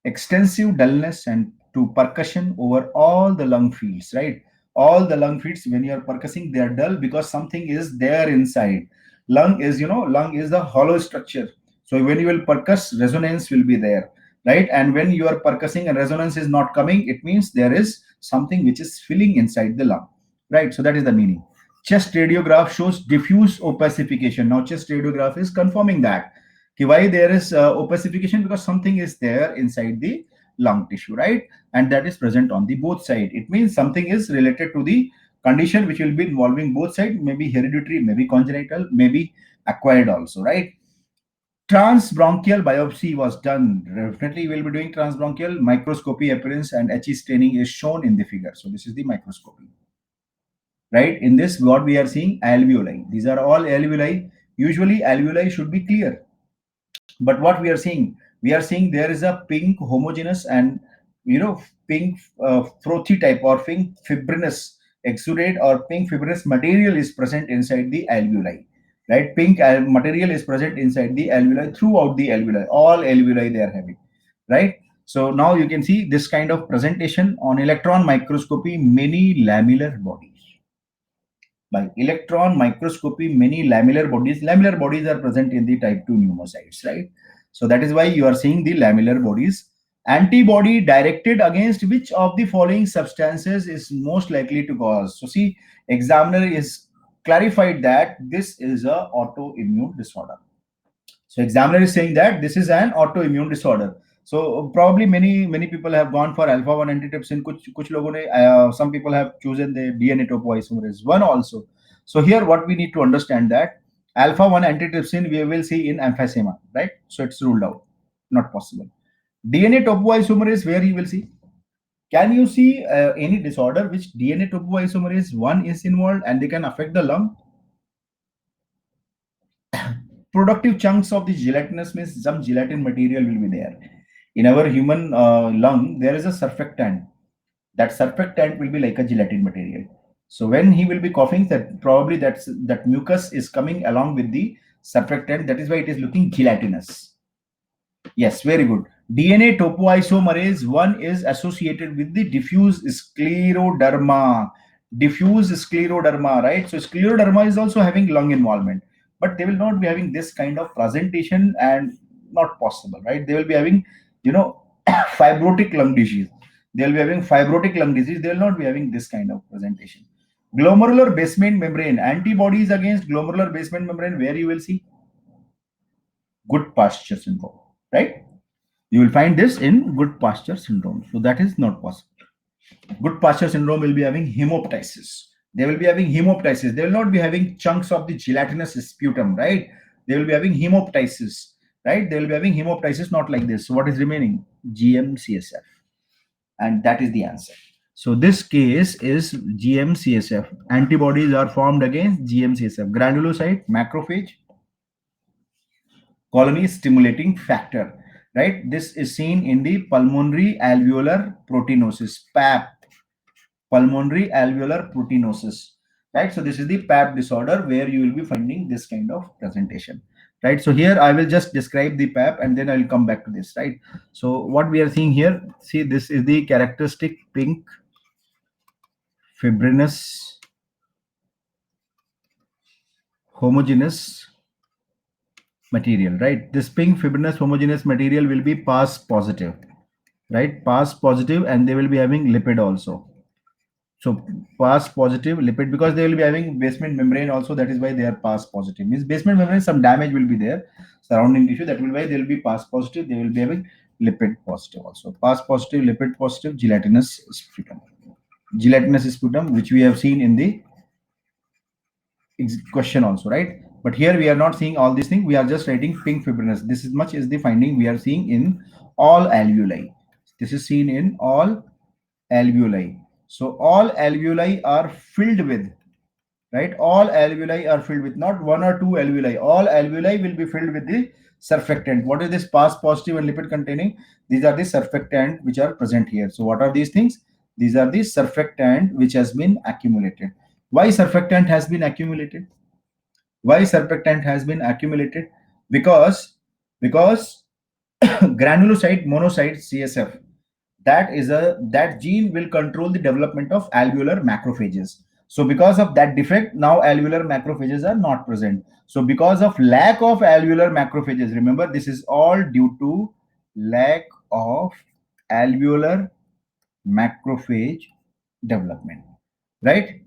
Extensive dullness and to percussion over all the lung fields, right? All the lung fields, when you are percussing, they are dull because something is there inside. Lung is, lung is the hollow structure. So when you will percuss, resonance will be there, right? And when you are percussing and resonance is not coming, it means there is something which is filling inside the lung, right? So that is the meaning. Chest radiograph shows diffuse opacification. Now chest radiograph is confirming that. Why there is opacification? Because something is there inside the lung tissue, right? And that is present on the both side. It means something is related to the condition which will be involving both sides, maybe hereditary, maybe congenital, maybe acquired also, right? Transbronchial biopsy was done. Definitely we'll be doing transbronchial. Microscopy appearance and HE staining is shown in the figure. So this is the microscopy, right? In this, what we are seeing, alveoli. These are all alveoli. Usually alveoli should be clear. But what we are seeing there is a pink homogeneous and pink frothy type or pink fibrinous exudate or pink fibrinous material is present inside the alveoli, right? Pink material is present inside the alveoli, throughout the alveoli. All alveoli they are having, right? So now you can see this kind of presentation on electron microscopy, many lamellar bodies. By electron microscopy, many lamellar bodies are present in the type 2 pneumocytes, right? So that is why you are seeing the lamellar bodies. Antibody directed against which of the following substances is most likely to cause? So see, examiner is clarified that this is a autoimmune disorder. So examiner is saying that this is an autoimmune disorder. So probably many people have gone for alpha 1 antitrypsin. कुछ लोगों ने some people have chosen the DNA topoisomerase 1 also. So here what we need to understand that alpha 1 antitrypsin we will see in emphysema, right? So it's ruled out, not possible. DNA topoisomerase, where you will see. Can you see any disorder which DNA topoisomerase 1 is involved and they can affect the lung? Productive chunks of the gelatinous means some gelatin material will be there. In our human lung, there is a surfactant. That surfactant will be like a gelatin material. So when he will be coughing, that probably that mucus is coming along with the surfactant. That is why it is looking gelatinous. Yes, very good. DNA topoisomerase 1 is associated with the diffuse scleroderma. Diffuse scleroderma, right? So scleroderma is also having lung involvement, but they will not be having this kind of presentation and not possible, right? They will be having, fibrotic lung disease. They will be having fibrotic lung disease. They will not be having this kind of presentation. Glomerular basement membrane, antibodies against glomerular basement membrane, where you will see Goodpasture syndrome, right? You will find this in Goodpasture syndrome. So that is not possible. Goodpasture syndrome will be having hemoptysis. They will be having hemoptysis. They will not be having chunks of the gelatinous sputum, right? They will be having hemoptysis, right? They will be having hemoptysis, not like this. So what is remaining? GM-CSF. And that is the answer. So this case is GM-CSF. Antibodies are formed against GM-CSF. Granulocyte, macrophage, colony stimulating factor, right? This is seen in the pulmonary alveolar proteinosis, PAP, pulmonary alveolar proteinosis, right? So this is the PAP disorder where you will be finding this kind of presentation, right? So here I will just describe the PAP and then I will come back to this, right? So what we are seeing here, see, this is the characteristic pink fibrinous homogeneous material, right? This pink fibrinous homogeneous material will be PAS positive, right? PAS positive, and they will be having lipid also. So pass positive lipid, because they will be having basement membrane also. That is why they are pass positive. Means basement membrane, some damage will be there surrounding tissue. That will why they will be pass positive. They will be having lipid positive also. Pass positive, lipid positive, gelatinous sputum. Gelatinous sputum, which we have seen in the question also, right? But here we are not seeing all these things. We are just writing pink fibrinous. This is much is the finding we are seeing in all alveoli. This is seen in all alveoli. So all alveoli are filled with, right? All alveoli are filled with, not one or two alveoli. All alveoli will be filled with the surfactant. What is this pass positive and lipid containing? These are the surfactant which are present here. So what are these things? These are the surfactant which has been accumulated. Why surfactant has been accumulated? Why surfactant has been accumulated? Because granulocyte monocyte CSF, that gene will control the development of alveolar macrophages. So because of that defect, now alveolar macrophages are not present. So because of lack of alveolar macrophages, remember this is all due to lack of alveolar macrophage development, right?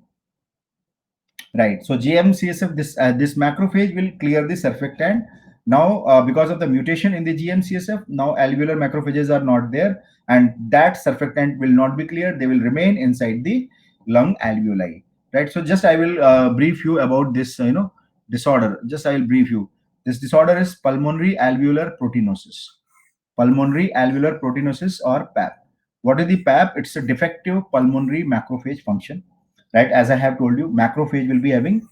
Right. So GM-CSF, this macrophage will clear the surfactant. Now, because of the mutation in the GM-CSF, now alveolar macrophages are not there, and that surfactant will not be cleared. They will remain inside the lung alveoli. Right. So just I will brief you about this, disorder. Just I will brief you. This disorder is pulmonary alveolar proteinosis. Pulmonary alveolar proteinosis, or PAP. What is the PAP? It's a defective pulmonary macrophage function, right? As I have told you, macrophage will be having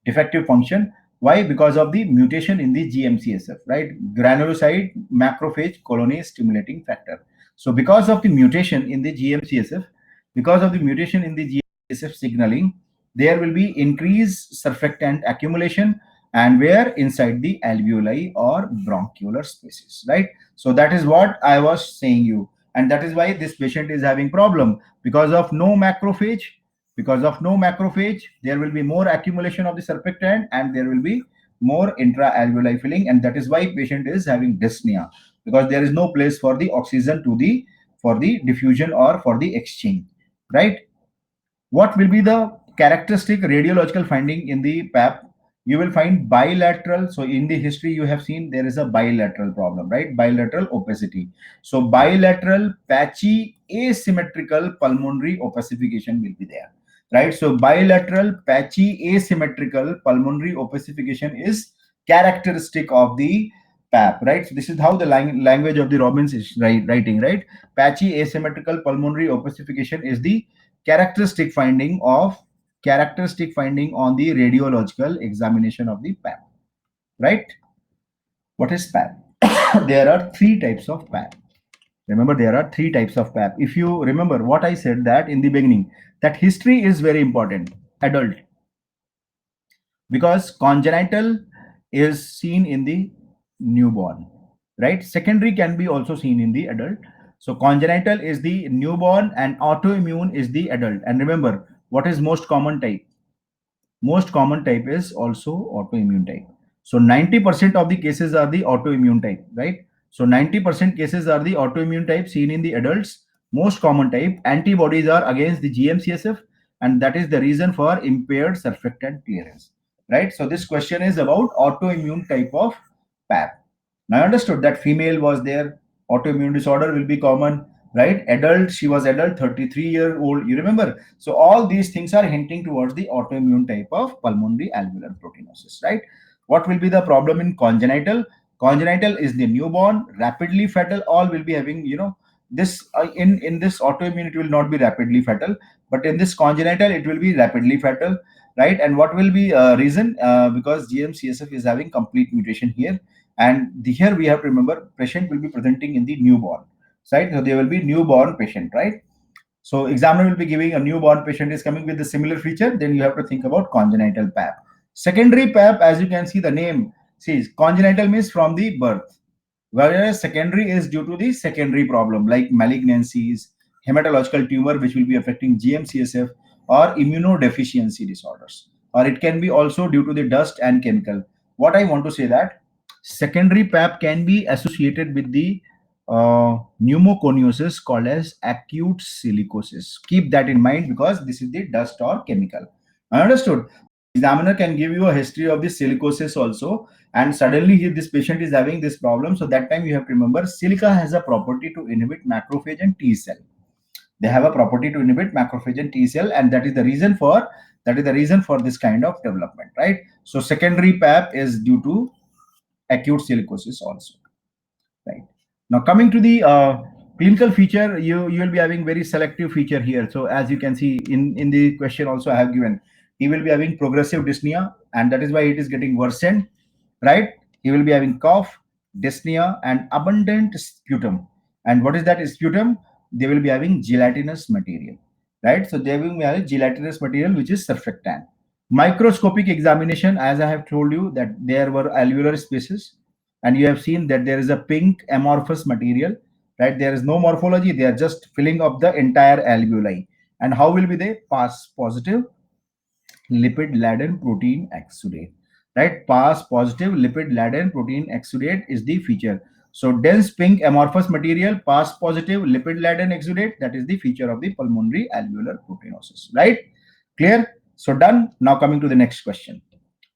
defective function. Why? Because of the mutation in the GM-CSF, right? Granulocyte macrophage colony stimulating factor. So because of the mutation in the GM-CSF, because of the mutation in the GM-CSF signaling, there will be increased surfactant accumulation, and where inside the alveoli or bronchiolar spaces, right? So that is what I was saying you, and that is why this patient is having problem. Because of no macrophage, there will be more accumulation of the surfactant, and there will be more intra-alveoli filling, and that is why patient is having dyspnea, because there is no place for the oxygen to the for the diffusion or for the exchange, right? What will be the characteristic radiological finding in the PAP? You will find bilateral. So in the history, you have seen there is a bilateral problem, right? Bilateral opacity. So bilateral patchy asymmetrical pulmonary opacification will be there, right? So bilateral patchy asymmetrical pulmonary opacification is characteristic of the PAP, right? So this is how the language of the Robbins is writing, right? Patchy asymmetrical pulmonary opacification is the characteristic finding on the radiological examination of the PAP, right? What is PAP? There are three types of PAP. Remember, there are three types of PAP. If you remember what I said that in the beginning, that history is very important. Adult, because congenital is seen in the newborn, right? Secondary can be also seen in the adult. So congenital is the newborn and autoimmune is the adult. And remember, what is most common type? Most common type is also autoimmune type. So 90% of the cases are the autoimmune type, right? So 90% cases are the autoimmune type seen in the adults. Most common type antibodies are against the GM-CSF, and that is the reason for impaired surfactant clearance, right? So this question is about autoimmune type of PAP. Now I understood that female was there, autoimmune disorder will be common, right? Adult, she was adult, 33-year-old, you remember? So all these things are hinting towards the autoimmune type of pulmonary alveolar proteinosis, right? What will be the problem in congenital? Congenital is the newborn, rapidly fatal. All will be having, this in this autoimmune it will not be rapidly fatal, but in this congenital it will be rapidly fatal, right? And what will be reason? Because GM-CSF is having complete mutation here, and here we have to remember patient will be presenting in the newborn, right? So there will be newborn patient, right? So examiner will be giving a newborn patient is coming with a similar feature, then you have to think about congenital PAP. Secondary PAP, as you can see the name says, congenital means from the birth, whereas secondary is due to the secondary problem like malignancies, hematological tumor which will be affecting GM-CSF, or immunodeficiency disorders, or it can be also due to the dust and chemical. What I want to say that secondary PAP can be associated with the pneumoconiosis called as acute silicosis. Keep that in mind because this is the dust or chemical. Understood? Examiner can give you a history of the silicosis also, and suddenly this patient is having this problem. So that time you have to remember silica has a property to inhibit macrophage and T cell. They have a property to inhibit macrophage and T cell, and that is the reason for this kind of development, right? So secondary PAP is due to acute silicosis also, right? Now coming to the clinical feature, you will be having very selective feature here. So as you can see in the question also I have given, he will be having progressive dyspnea, and that is why it is getting worsened, right? He will be having cough, dyspnea, and abundant sputum. And what is that sputum? They will be having gelatinous material, right? So they will be having gelatinous material which is surfactant. Microscopic examination, as I have told you, that there were alveolar spaces, and you have seen that there is a pink amorphous material, right? There is no morphology, they are just filling up the entire alveoli. And how will be they? Pass positive lipid laden protein exudate, right? Pass positive lipid laden protein exudate is the feature. So dense pink amorphous material, pass positive lipid laden exudate, that is the feature of the pulmonary alveolar proteinosis, right? Clear? So done. Now coming to the next question.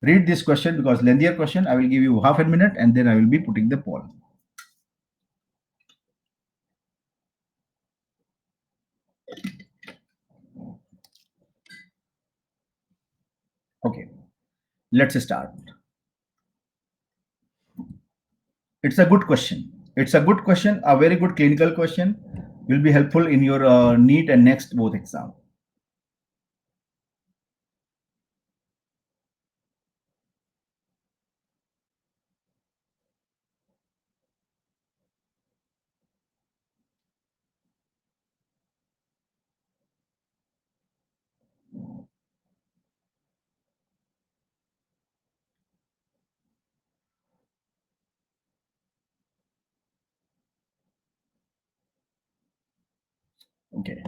Read this question because lengthier question. I will give you half a minute and then I will be putting the poll. Okay, let's start. It's a good question. It's a good question, a very good clinical question. Will be helpful in your NEET and next both exam. Okay,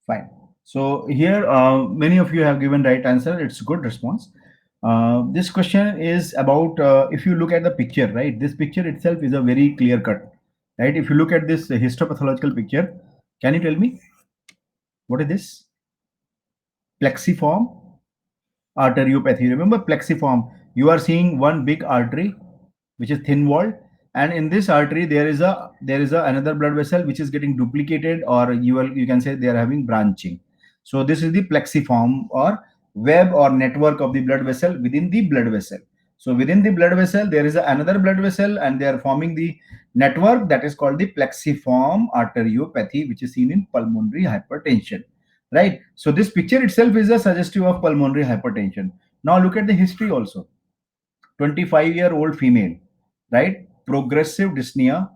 fine. So here, many of you have given right answer. It's a good response. This question is about if you look at the picture, right? This picture itself is a very clear cut, right? If you look at this histopathological picture, can you tell me what is this? Plexiform arteriopathy. Remember plexiform? You are seeing one big artery which is thin walled, and in this artery there is a another blood vessel which is getting duplicated, or you can say they are having branching. So this is the plexiform or web or network of the blood vessel within the blood vessel. So within the blood vessel there is another blood vessel and they are forming the network that is called the plexiform arteriopathy, which is seen in pulmonary hypertension, right? So this picture itself is a suggestive of pulmonary hypertension. Now look at the history also. 25-year-old female, right? Progressive dyspnea,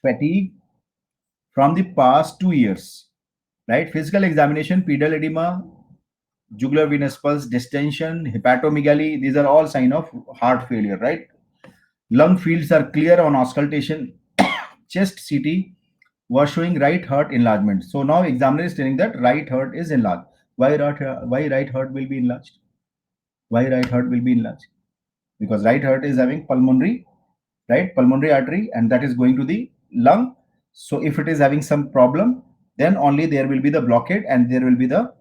fatigue from the past 2 years, right? Physical examination, pedal edema, jugular venous pulse, distension, hepatomegaly. These are all sign of heart failure, right? Lung fields are clear on auscultation. Chest CT was showing right heart enlargement. So now examiner is telling that right heart is enlarged. Why right heart will be enlarged? Why right heart will be enlarged? Because right heart is having pulmonary, right, pulmonary artery, and that is going to the lung. So if it is having some problem, then only there will be the blockade and there will be the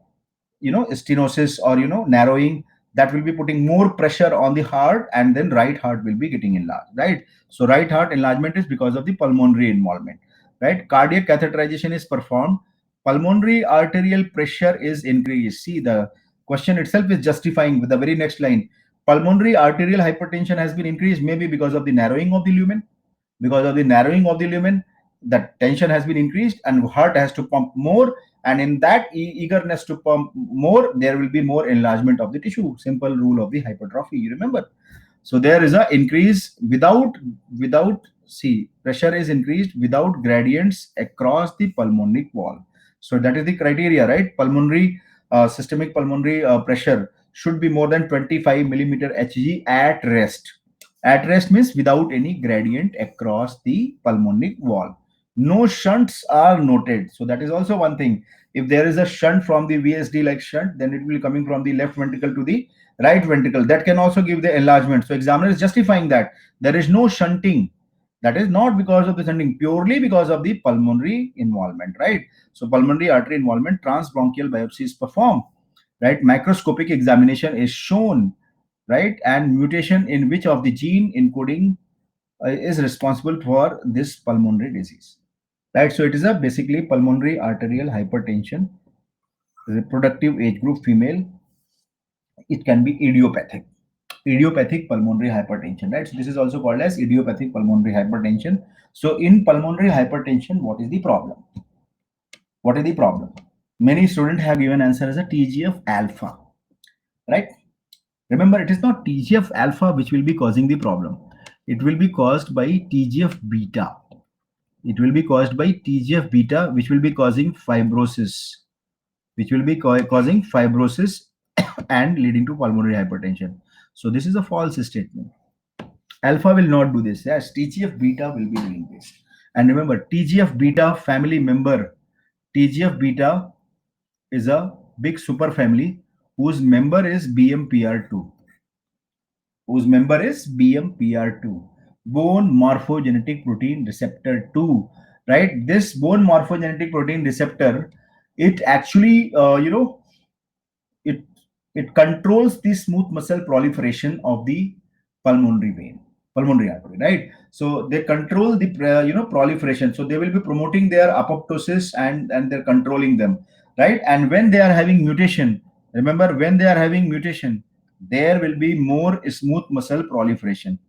stenosis or narrowing, that will be putting more pressure on the heart, and then right heart will be getting enlarged, right? So right heart enlargement is because of the pulmonary involvement, right? Cardiac catheterization is performed, pulmonary arterial pressure is increased. See, the question itself is justifying with the very next line. Pulmonary arterial hypertension has been increased, maybe because of the narrowing of the lumen. Because of the narrowing of the lumen, the tension has been increased and heart has to pump more, and in that eagerness to pump more, there will be more enlargement of the tissue. Simple rule of the hypertrophy, you remember. So there is a increase without see, pressure is increased without gradients across the pulmonic wall. So that is the criteria, right? Pulmonary systemic pulmonary pressure should be more than 25 millimeter Hg at rest. At rest means without any gradient across the pulmonic wall. No shunts are noted. So that is also one thing. If there is a shunt from the VSD like shunt, then it will be coming from the left ventricle to the right ventricle. That can also give the enlargement. So examiner is justifying that there is no shunting. That is not because of the shunting, purely because of the pulmonary involvement, right? So pulmonary artery involvement, transbronchial biopsy is performed, right? Microscopic examination is shown, right? And mutation in which of the gene encoding is responsible for this pulmonary disease, right? So it is a basically pulmonary arterial hypertension, reproductive age group female. It can be idiopathic pulmonary hypertension, right? So this is also called as idiopathic pulmonary hypertension. So in pulmonary hypertension, what is the problem? What is the problem? Many students have given answer as a TGF alpha, right? Remember, it is not TGF alpha which will be causing the problem. It will be caused by TGF beta. It will be caused by TGF beta, which will be causing fibrosis, causing fibrosis and leading to pulmonary hypertension. So this is a false statement. Alpha will not do this. Yes, TGF beta will be doing this. And remember, TGF beta family member, TGF beta is a big super family whose member is BMPR2, bone morphogenetic protein receptor 2, right? This bone morphogenetic protein receptor, it actually, it it controls the smooth muscle proliferation of the pulmonary vein, pulmonary artery, right? So they control the proliferation. So they will be promoting their apoptosis, and they're controlling them, right? And when they are having mutation, remember, when they are having mutation, there will be more smooth muscle proliferation.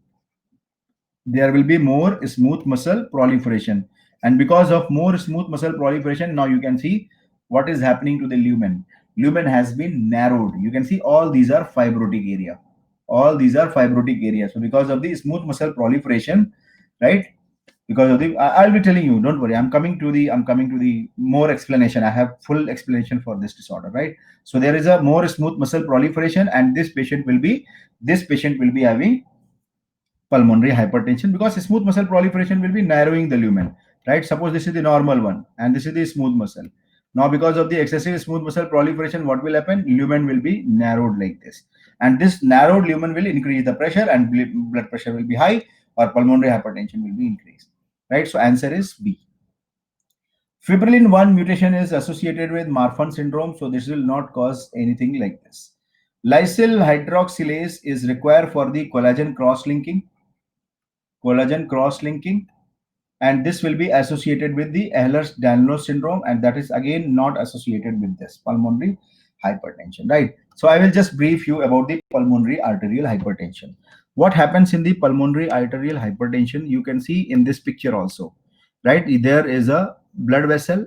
There will be more smooth muscle proliferation. And because of more smooth muscle proliferation, now you can see what is happening to the lumen. Lumen has been narrowed. You can see all these are fibrotic area. All these are fibrotic areas. So because of the smooth muscle proliferation, right? Because of the, I'll be telling you, don't worry. I'm coming to the more explanation. I have full explanation for this disorder, right? So there is a more smooth muscle proliferation, and this patient will be having pulmonary hypertension, because smooth muscle proliferation will be narrowing the lumen, right? Suppose this is the normal one and this is the smooth muscle. Now because of the excessive smooth muscle proliferation, what will happen? Lumen will be narrowed like this, and this narrowed lumen will increase the pressure, and blood pressure will be high, or pulmonary hypertension will be increased, right? So answer is B. Fibrillin 1 mutation is associated with Marfan syndrome, so this will not cause anything like this. Lysyl hydroxylase is required for the collagen cross linking, and this will be associated with the Ehlers-Danlos syndrome, and that is again not associated with this pulmonary hypertension, right? So I will just brief you about the pulmonary arterial hypertension. What happens in the pulmonary arterial hypertension, you can see in this picture also, right? There is a blood vessel,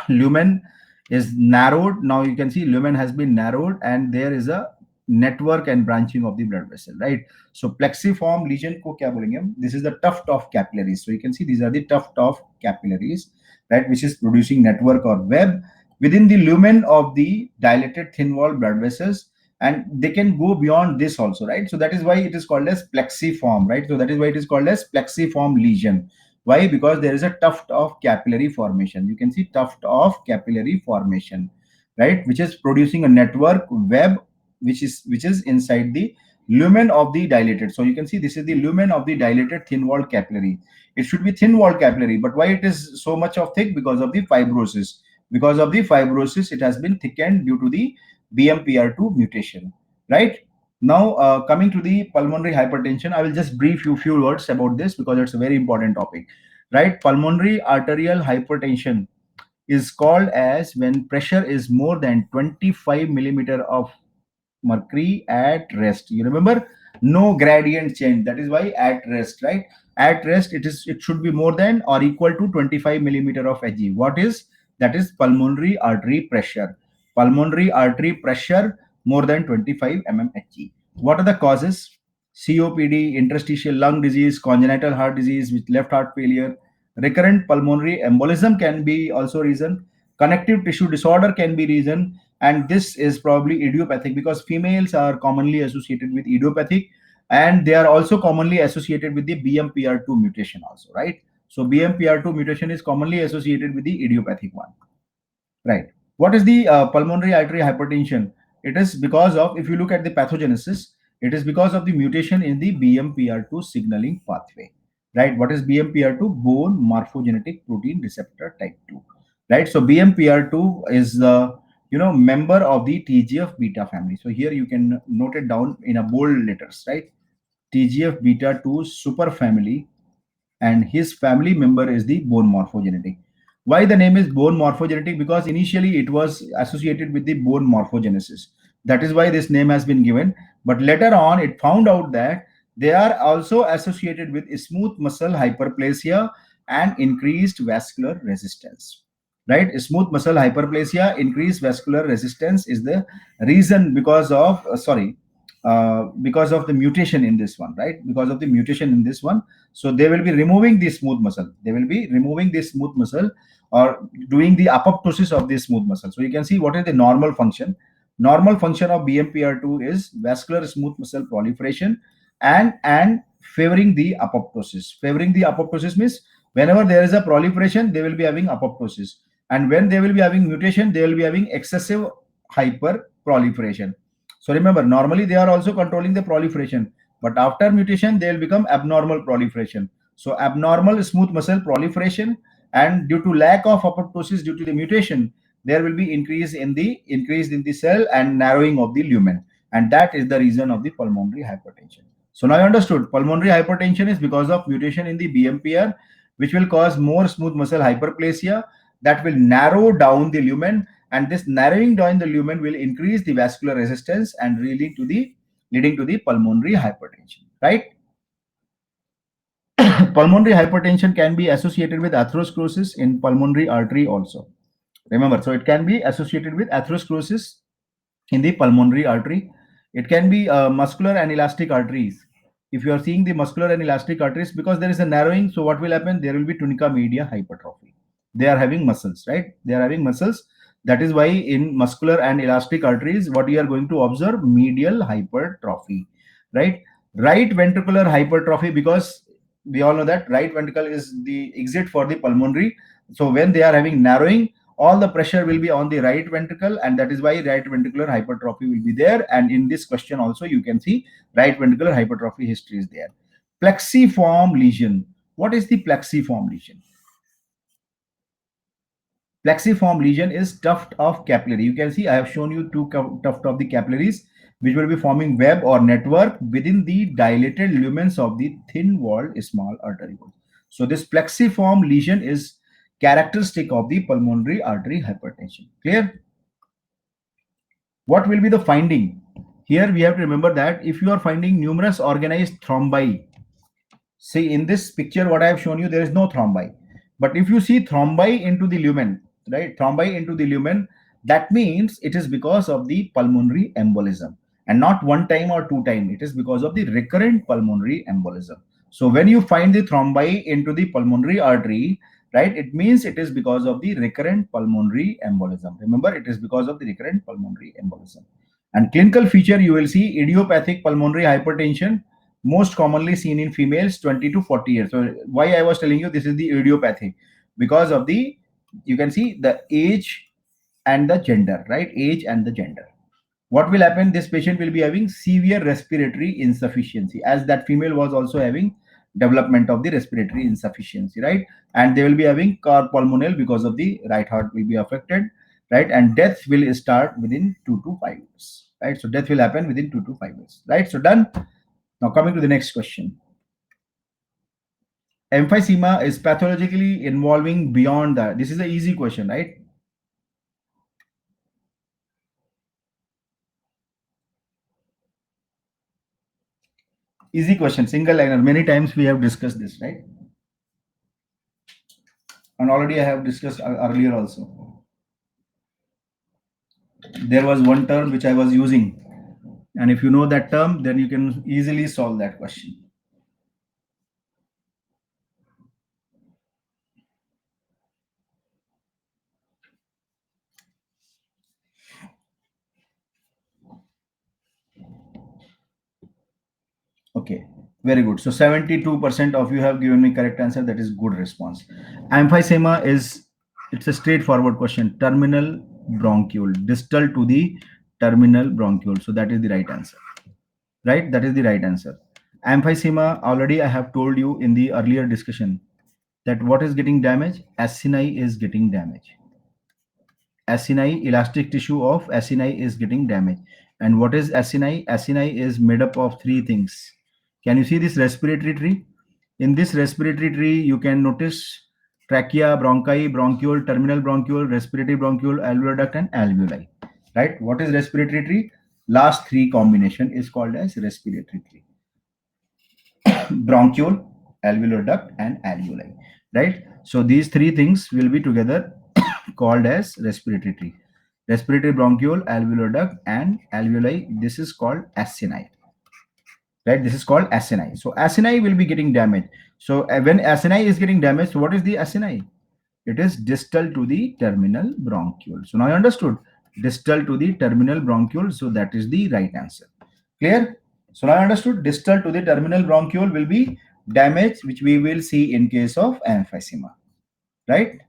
lumen is narrowed. Now you can see lumen has been narrowed, and there is a network and branching of the blood vessel, right? So plexiform lesion को क्या बोलेंगे हम? This is the tuft of capillaries. So you can see these are the tuft of capillaries, right, which is producing network or web within the lumen of the dilated thin wall blood vessels, and they can go beyond this also, right? So that is why it is called as plexiform, right? So that is why it is called as plexiform lesion. Why? Because there is a tuft of capillary formation. You can see tuft of capillary formation, right, which is producing a network web which is inside the lumen of the dilated. So you can see this is the lumen of the dilated thin walled capillary. It should be thin walled capillary, but why it is so much of thick? Because of the fibrosis. Because of the fibrosis, it has been thickened due to the BMPR2 mutation, right? Now, coming to the pulmonary hypertension, I will just brief you few words about this because it's a very important topic, right? Pulmonary arterial hypertension is called as when pressure is more than 25 millimeter of mercury at rest. You remember, no gradient change. That is why at rest, right? At rest, it should be more than or equal to 25 millimeter of Hg. What is that? Is pulmonary artery pressure. Pulmonary artery pressure more than 25 mmHg. What are the causes? COPD, interstitial lung disease, congenital heart disease with left heart failure, recurrent pulmonary embolism can be also reason, connective tissue disorder can be reason, and this is probably idiopathic because females are commonly associated with idiopathic, and they are also commonly associated with the BMPR2 mutation also, right? So BMPR2 mutation is commonly associated with the idiopathic one. Right. What is the pulmonary artery hypertension? It is because of, if you look at the pathogenesis, it is because of the mutation in the BMPR2 signaling pathway. Right. What is BMPR2? Bone morphogenetic protein receptor type 2. Right. So BMPR2 is the member of the TGF beta family. So here you can note it down in a bold letters. Right. TGF beta 2 superfamily, and his family member is the bone morphogenetic. Why the name is bone morphogenetic? Because initially it was associated with the bone morphogenesis. That is why this name has been given. But later on, it found out that they are also associated with smooth muscle hyperplasia and increased vascular resistance. Right? Smooth muscle hyperplasia, increased vascular resistance is the reason because of, because of the mutation in this one, right? Because of the mutation in this one, so they will be removing the smooth muscle. They will be removing the smooth muscle or doing the apoptosis of the smooth muscle. So you can see what is the normal function. Normal function of BMPR2 is vascular smooth muscle proliferation and favoring the apoptosis. Favoring the apoptosis means whenever there is a proliferation, they will be having apoptosis. And when they will be having mutation, they will be having excessive hyper proliferation. So remember, normally they are also controlling the proliferation, but after mutation, they will become abnormal proliferation. So abnormal smooth muscle proliferation, and due to lack of apoptosis due to the mutation, there will be increase in the cell and narrowing of the lumen, and that is the reason of the pulmonary hypertension. So now you understood, pulmonary hypertension is because of mutation in the BMPR, which will cause more smooth muscle hyperplasia that will narrow down the lumen, and this narrowing down the lumen will increase the vascular resistance and leading to the pulmonary hypertension, right? Pulmonary hypertension can be associated with atherosclerosis in pulmonary artery also. Remember, so it can be associated with atherosclerosis in the pulmonary artery. It can be muscular and elastic arteries. If you are seeing the muscular and elastic arteries, because there is a narrowing, so what will happen? There will be tunica media hypertrophy. They are having muscles, right? They are having muscles. That is why in muscular and elastic arteries, what you are going to observe? Medial hypertrophy, right? Right ventricular hypertrophy, because we all know that right ventricle is the exit for the pulmonary. So when they are having narrowing, all the pressure will be on the right ventricle, and that is why right ventricular hypertrophy will be there. And in this question also, you can see right ventricular hypertrophy history is there. Plexiform lesion. What is the plexiform lesion? Plexiform lesion is tuft of capillary. You can see I have shown you two tuft of the capillaries, which will be forming web or network within the dilated lumens of the thin walled small artery. So this plexiform lesion is characteristic of the pulmonary artery hypertension. Clear? What will be the finding? Here we have to remember that if you are finding numerous organized thrombi, see in this picture what I have shown you, there is no thrombi. But if you see thrombi into the lumen, right, thrombi into the lumen, that means it is because of the pulmonary embolism, and not one time or two time. It is because of the recurrent pulmonary embolism. So when you find the thrombi into the pulmonary artery, right, it means it is because of the recurrent pulmonary embolism. Remember, it is because of the recurrent pulmonary embolism. And clinical feature, you will see idiopathic pulmonary hypertension, most commonly seen in females 20 to 40 years. So why I was telling you this is the idiopathic? Because of the, you can see the age and the gender, right? Age and the gender. What will happen? This patient will be having severe respiratory insufficiency, as that female was also having development of the respiratory insufficiency, right? And they will be having car pulmonale because of the right heart will be affected, right? And death will start within 2 to 5 years, right? So death will happen within 2 to 5 years, right? So done. Now coming to the next question. Emphysema is pathologically involving beyond that. This is an easy question, right? Easy question, single liner. Many times we have discussed this, right? And already I have discussed earlier also. There was one term which I was using, and if you know that term, then you can easily solve that question. Okay. Very good. So 72% of you have given me correct answer. That is good response. Emphysema is, it's a straightforward question. Terminal bronchiole, distal to the terminal bronchiole. So that is the right answer. Right? That is the right answer. Emphysema, already I have told you in the earlier discussion that what is getting damaged? Acini is getting damaged. Acini, elastic tissue of acini is getting damaged. And what is acini? Acini is made up of three things. Can you see this respiratory tree? In this respiratory tree, you can notice trachea, bronchi, bronchiole, terminal bronchiole, respiratory bronchiole, alveolar duct, and alveoli. Right? What is respiratory tree? Last three combination is called as respiratory tree. Bronchiole, alveolar duct, and alveoli. Right? So these three things will be together called as respiratory tree. Respiratory bronchiole, alveolar duct, and alveoli. This is called acini. Right? This is called acini. So acini will be getting damaged. So when acini is getting damaged, what is the acini? It is distal to the terminal bronchiole. So now you understood, distal to the terminal bronchiole. So that is the right answer. Clear? So now I understood, distal to the terminal bronchiole will be damage, which we will see in case of emphysema. Right?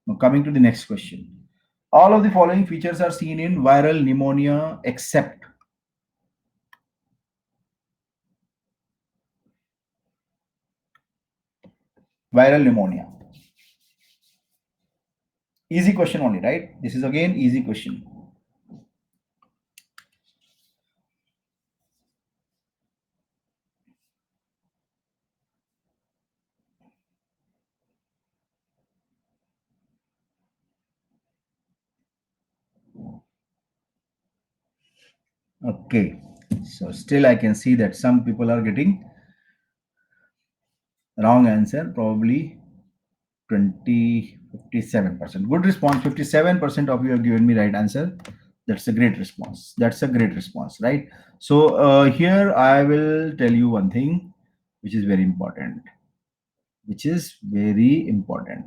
Now coming to the next question. All of the following features are seen in viral pneumonia except viral pneumonia. Easy question only, right? This is again easy question. Okay. So still I can see that some people are getting wrong answer, probably 57%. Good response. 57% of you have given me right answer. That's a great response. That's a great response, right? So here I will tell you one thing which is very important. Which is very important.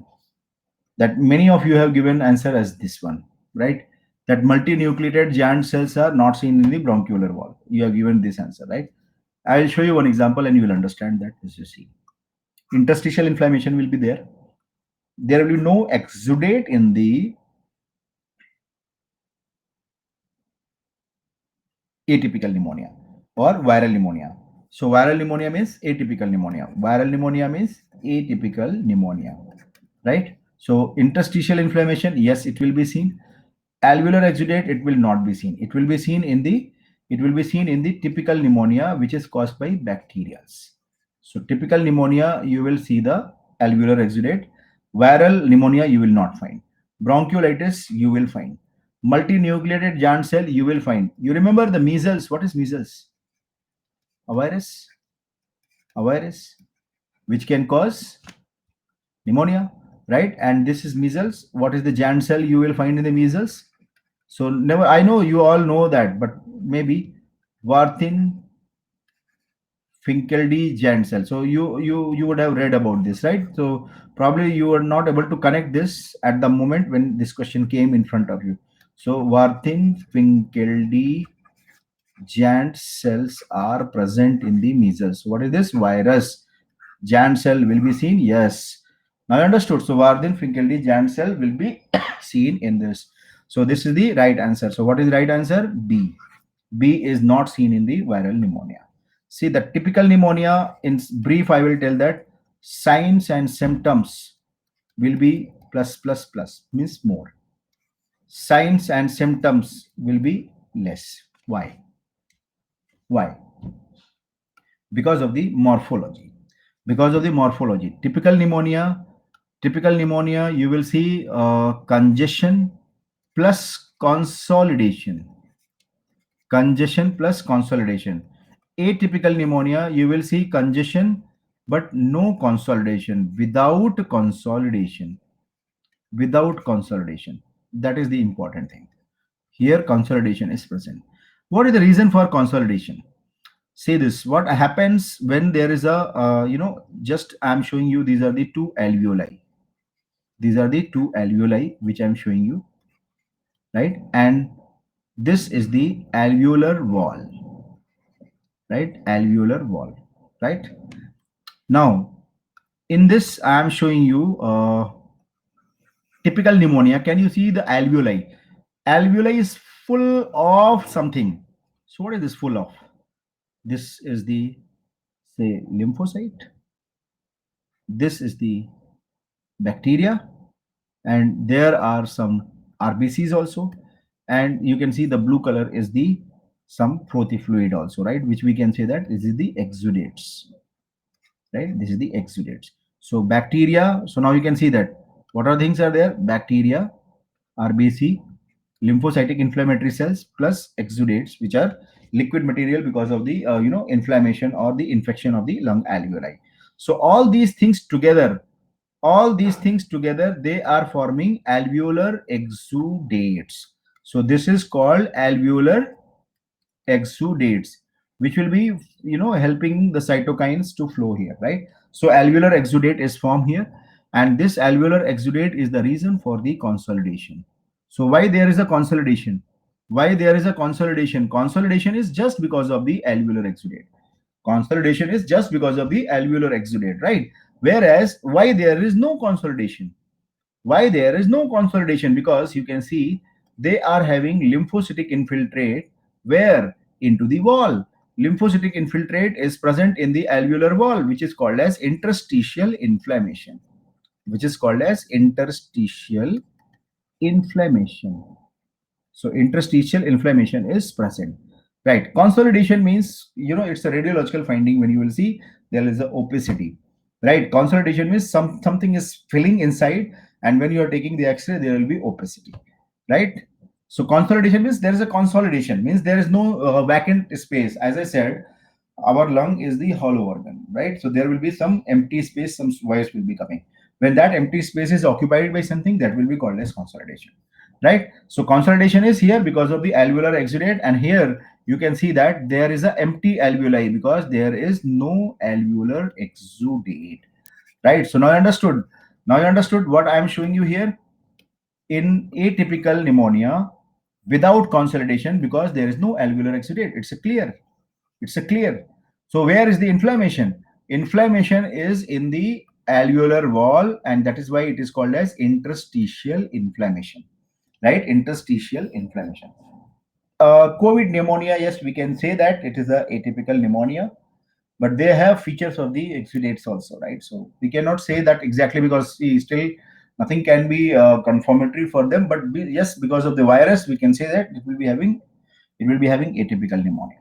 That many of you have given answer as this one, right? That multinucleated giant cells are not seen in the bronchiolar wall. You have given this answer, right? I will show you one example and you will understand that as you see. Interstitial inflammation will be there. There will be no exudate in the atypical pneumonia or viral pneumonia. So viral pneumonia means atypical pneumonia. Viral pneumonia means atypical pneumonia, right? So interstitial inflammation, yes, it will be seen. Alveolar exudate, it will not be seen. It will be seen in the typical pneumonia, which is caused by bacteria. So typical pneumonia, you will see the alveolar exudate. Viral pneumonia, you will not find. Bronchiolitis, you will find. Multinucleated giant cell, you will find. You remember the measles? What is measles? A virus which can cause pneumonia, right? And this is measles. What is the giant cell you will find in the measles? So never, I know you all know that, but maybe Warthin Finkeldy giant cell. So you would have read about this, right? So probably you were not able to connect this at the moment when this question came in front of you. So Warthin Finkeldy giant cells are present in the measles. What is this virus? Giant cell will be seen. Yes. Now understood. So Warthin Finkeldy giant cell will be seen in this. So this is the right answer. So what is the right answer? B. B is not seen in the viral pneumonia. See, the typical pneumonia, in brief, I will tell that signs and symptoms will be plus plus plus, means more. Signs and symptoms will be less. Why? Why? Because of the morphology. Because of the morphology. Typical pneumonia, you will see congestion plus consolidation. Congestion plus consolidation. Atypical pneumonia, you will see congestion but no consolidation. Without consolidation. Without consolidation. That is the important thing. Here consolidation is present. What is the reason for consolidation? Say this, what happens when there is a just I'm showing you, these are the two alveoli. These are the two alveoli which I'm showing you, right? And this is the alveolar wall. right? Alveolar wall, right? Now, in this, I am showing you typical pneumonia. Can you see the alveoli? Alveoli is full of something. So what is this full of? This is the, say, lymphocyte. This is the bacteria, and there are some RBCs also. And you can see the blue color is the some frothy fluid also, right? Which we can say that this is the exudates, right? This is the exudates. So bacteria. So now you can see that what are things are there? Bacteria, RBC, lymphocytic inflammatory cells plus exudates, which are liquid material because of the inflammation or the infection of the lung alveoli. So all these things together, they are forming alveolar exudates. So this is called alveolar exudates, which will be helping the cytokines to flow here, right? So alveolar exudate is formed here, and this alveolar exudate is the reason for the consolidation. So why there is a consolidation? Why there is a consolidation? Consolidation is just because of the alveolar exudate. Consolidation is just because of the alveolar exudate, right? Whereas why there is no consolidation? Why there is no consolidation? Because you can see they are having lymphocytic infiltrate where into the wall. Lymphocytic infiltrate is present in the alveolar wall, which is called as interstitial inflammation. Which is called as interstitial inflammation. So interstitial inflammation is present, right? Consolidation means it's a radiological finding when you will see there is a opacity, right? Consolidation means something is filling inside, and when you are taking the X-ray, there will be opacity, right? So consolidation means there is a consolidation, means there is no vacant space. As I said, our lung is the hollow organ, right? So there will be some empty space, some voice will be coming. When that empty space is occupied by something, that will be called as consolidation, right? So consolidation is here because of the alveolar exudate, and here you can see that there is a empty alveoli because there is no alveolar exudate, right? So now you understood what I am showing you here. In atypical pneumonia without consolidation, because there is no alveolar exudate, it's a clear. So where is the inflammation? Inflammation is in the alveolar wall, and that is why it is called as interstitial inflammation, right? Interstitial inflammation. COVID pneumonia, yes, we can say that it is a atypical pneumonia, but they have features of the exudates also, right? So we cannot say that exactly, because still nothing can be confirmatory for them. But yes, because of the virus, we can say that it will be having atypical pneumonia.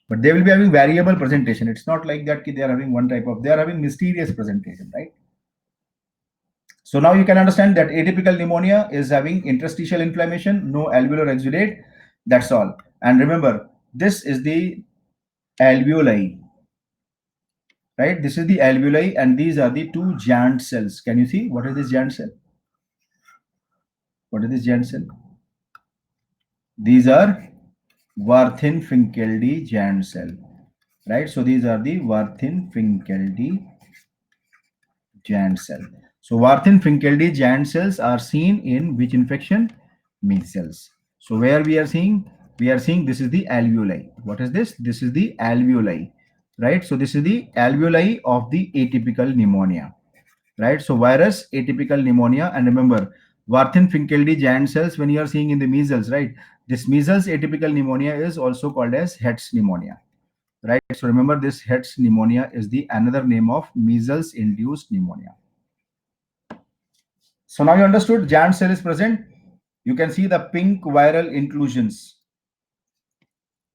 But they will be having variable presentation. It's not like that they are having one type of, they are having mysterious presentation, right? So now you can understand that atypical pneumonia is having interstitial inflammation, no alveolar exudate. That's all. And remember, this is the alveoli, right? This is the alveoli, and these are the two Jand cells. Can you see what is this Jand cell? What is this Jand cell? These are Warthin-Finkeldy Jand cell, right? So these are the Warthin-Finkeldy Jand cell. So Warthin-Finkeldy Jand cells are seen in which infection? Measles. So where we are seeing? We are seeing this is the alveoli. What is this? This is the alveoli, right? So this is the alveoli of the atypical pneumonia, right? So virus, atypical pneumonia, and remember Warthin-Finkeldy Jand cells when you are seeing in the measles, right? This measles atypical pneumonia is also called as Hetz pneumonia, right? So remember, this Hetz pneumonia is the another name of measles-induced pneumonia. So now you understood Jand cell is present. You can see the pink viral inclusions.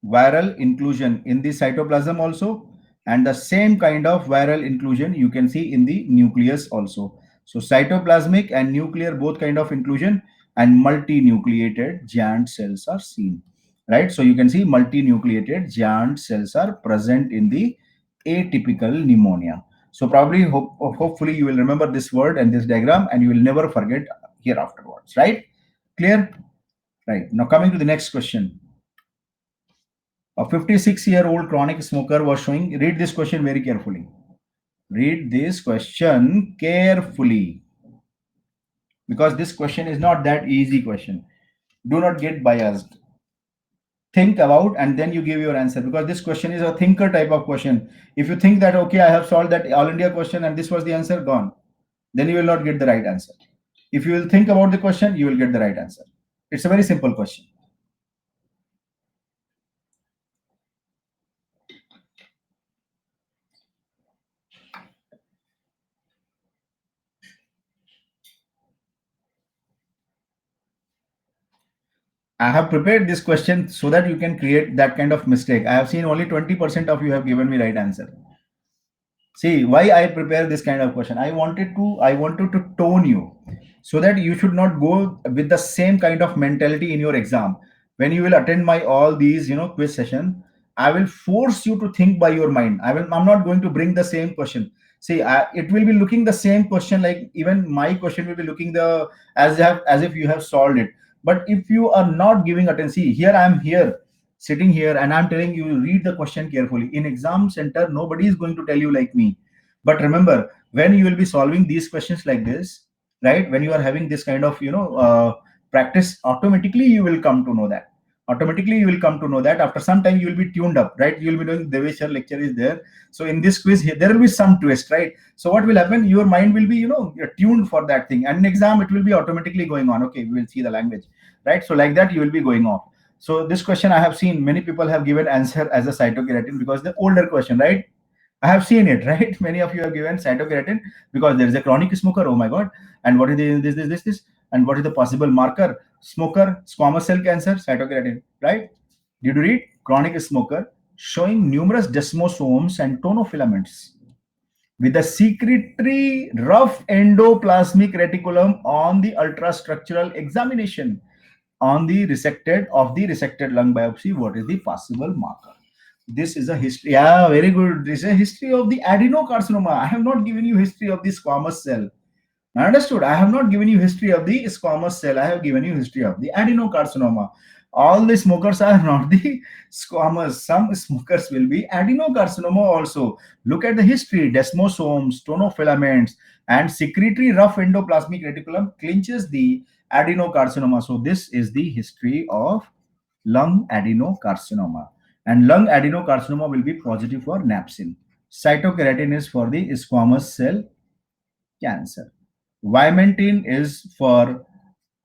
Viral inclusion in the cytoplasm also, and the same kind of viral inclusion you can see in the nucleus also. So cytoplasmic and nuclear, both kind of inclusion, and multinucleated Jand cells are seen, right? So you can see multinucleated Jand cells are present in the atypical pneumonia. So probably hopefully you will remember this word and this diagram, and you will never forget here afterwards, right? Clear? Right. Now coming to the next question. A 56-year-old chronic smoker was showing. Read this question very carefully. Read this question carefully, because this question is not that easy question. Do not get biased. think about, and then you give your answer, because this question is a thinker type of question. If you think that, okay, I have solved that all India question and this was the answer, gone, then you will not get the right answer. If you will think about the question, you will get the right answer. It's a very simple question. I have prepared this question so that you can create that kind of mistake. I have seen only 20% of you have given me right answer. See why I prepare this kind of question. I wanted to tone you so that you should not go with the same kind of mentality in your exam. When you will attend my all these quiz session, I will force you to think by your mind. I'm not going to bring the same question. See, it will be looking the same question, like even my question will be looking the as if you have solved it. But if you are not giving attention, see here I am here sitting here and I'm telling you, read the question carefully. In exam center, nobody is going to tell you like me. But remember, when you will be solving these questions like this, right, when you are having this kind of practice, automatically you will come to know that. Automatically you will come to know that after some time you will be tuned up, right? You will be doing Devesh sir lecture is there. So in this quiz here, there will be some twist, right? So what will happen? Your mind will be tuned for that thing, and in exam it will be automatically going on. Okay, we will see the language, right? So like that you will be going off. So this question I have seen many people have given answer as a cytokeratin, because the older question, right? I have seen it, right? Many of you have given cytokeratin because there is a chronic smoker. Oh my God! And what is this? And what is the possible marker? Smoker, squamous cell cancer, cytokeratin, right? Did you read? Chronic smoker showing numerous desmosomes and tonofilaments with a secretory rough endoplasmic reticulum on the ultrastructural examination on the resected lung biopsy. What is the possible marker? This is a history. Yeah, very good. This is a history of the adenocarcinoma. I have not given you history of the squamous cell. Understood? I have not given you history of the squamous cell. I have given you history of the adenocarcinoma. All the smokers are not the squamous. Some smokers will be adenocarcinoma also. Look at the history. Desmosomes, tonofilaments, and secretory rough endoplasmic reticulum clinches the adenocarcinoma. So this is the history of lung adenocarcinoma. And lung adenocarcinoma will be positive for napsin. Cytokeratin is for the squamous cell cancer. Vimentin is for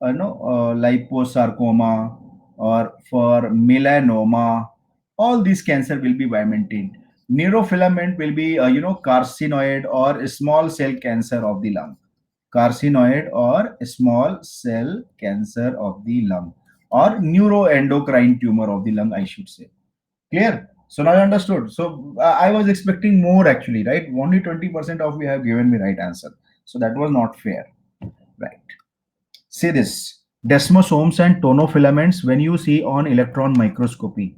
liposarcoma or for melanoma. All these cancer will be vimentin. Neurofilament will be carcinoid or small cell cancer of the lung. Carcinoid or small cell cancer of the lung, or neuroendocrine tumor of the lung, I should say. Clear? So now I understood. So I was expecting more actually, right? Only 20% of you have given me right answer. So that was not fair, right? See this. Desmosomes and tonofilaments, when you see on electron microscopy,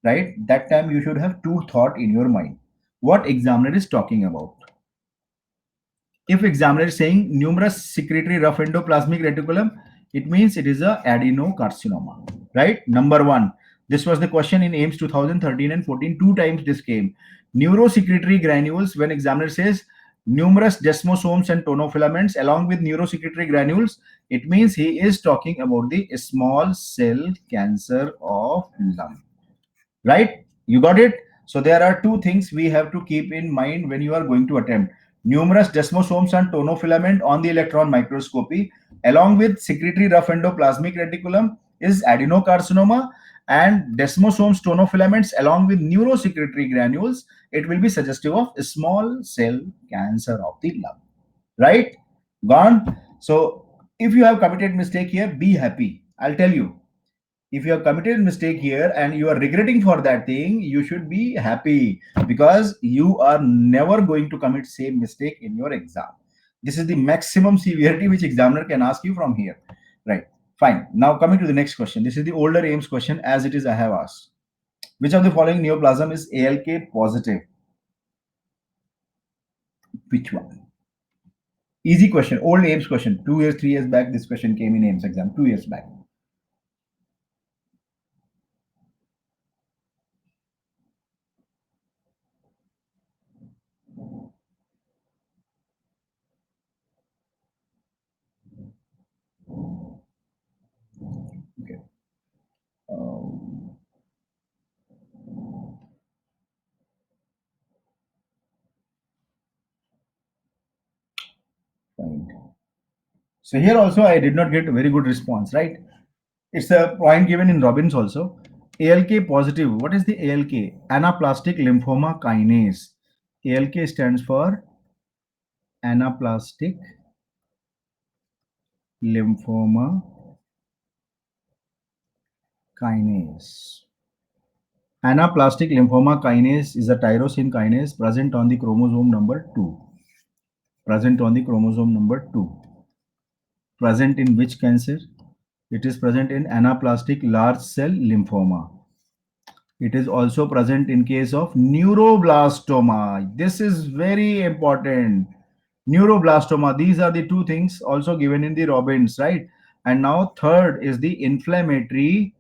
right? That time you should have two thought in your mind. What examiner is talking about? If examiner is saying numerous secretory rough endoplasmic reticulum, it means it is a adenocarcinoma, right? Number one. This was the question in AIMS 2013 and 14. Two times this came. Neurosecretory granules, when examiner says numerous desmosomes and tonofilaments along with neurosecretory granules, it means he is talking about the small cell cancer of lung, right? You got it? So there are two things we have to keep in mind when you are going to attempt: numerous desmosomes and tonofilament on the electron microscopy along with secretory rough endoplasmic reticulum is adenocarcinoma, and desmosomes tonofilaments along with neurosecretory granules, it will be suggestive of small cell cancer of the lung, right? Gone. So if you have committed mistake here, be happy. I'll tell you, if you have committed mistake here and you are regretting for that thing, you should be happy, because you are never going to commit same mistake in your exam. This is the maximum severity which examiner can ask you from here, right? Fine. Now coming to the next question. This is the older aims question, as it is I have asked. Which of the following neoplasm is ALK positive? Which one? Easy question. Old aims question. 2 years, 3 years back, this question came in aims exam. 2 years back. Okay. So here also I did not get a very good response, right? It's a point given in Robbins also. ALK positive. What is the ALK? Anaplastic lymphoma kinase. ALK stands for anaplastic lymphoma kinase. Anaplastic lymphoma kinase is a tyrosine kinase present on the chromosome number 2. Present on the chromosome number 2. Present in which cancer? It is present in anaplastic large cell lymphoma. It is also present in case of neuroblastoma. This is very important. Neuroblastoma. These are the two things also given in the Robbins, right? And now third is the inflammatory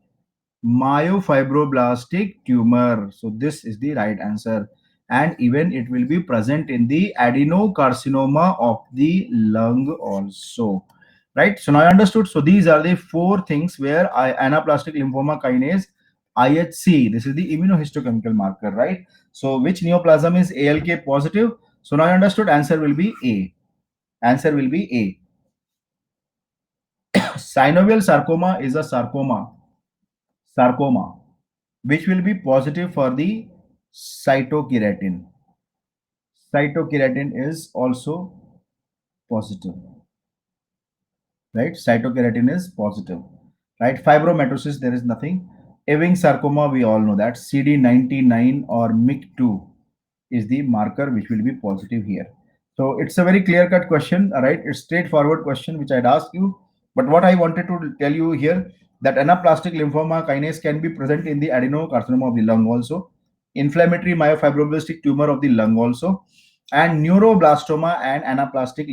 myofibroblastic tumor. So this is the right answer. And even it will be present in the adenocarcinoma of the lung also. Right. So now I understood. So these are the four things where anaplastic lymphoma kinase IHC. This is the immunohistochemical marker, right? So which neoplasm is ALK positive? So now I understood. Answer will be A. Answer will be A. Synovial sarcoma is a sarcoma which will be positive for the cytokeratin. Cytokeratin is also positive, right? Cytokeratin is positive, right? Fibromatosis, there is nothing. Ewing sarcoma, we all know that. CD99 or MYC2 is the marker which will be positive here. So it's a very clear cut question, all right? It's straightforward question which I'd ask you. But what I wanted to tell you here that anaplastic lymphoma kinase can be present in the adenocarcinoma of the lung also, inflammatory myofibroblastic tumor of the lung also, and neuroblastoma and anaplastic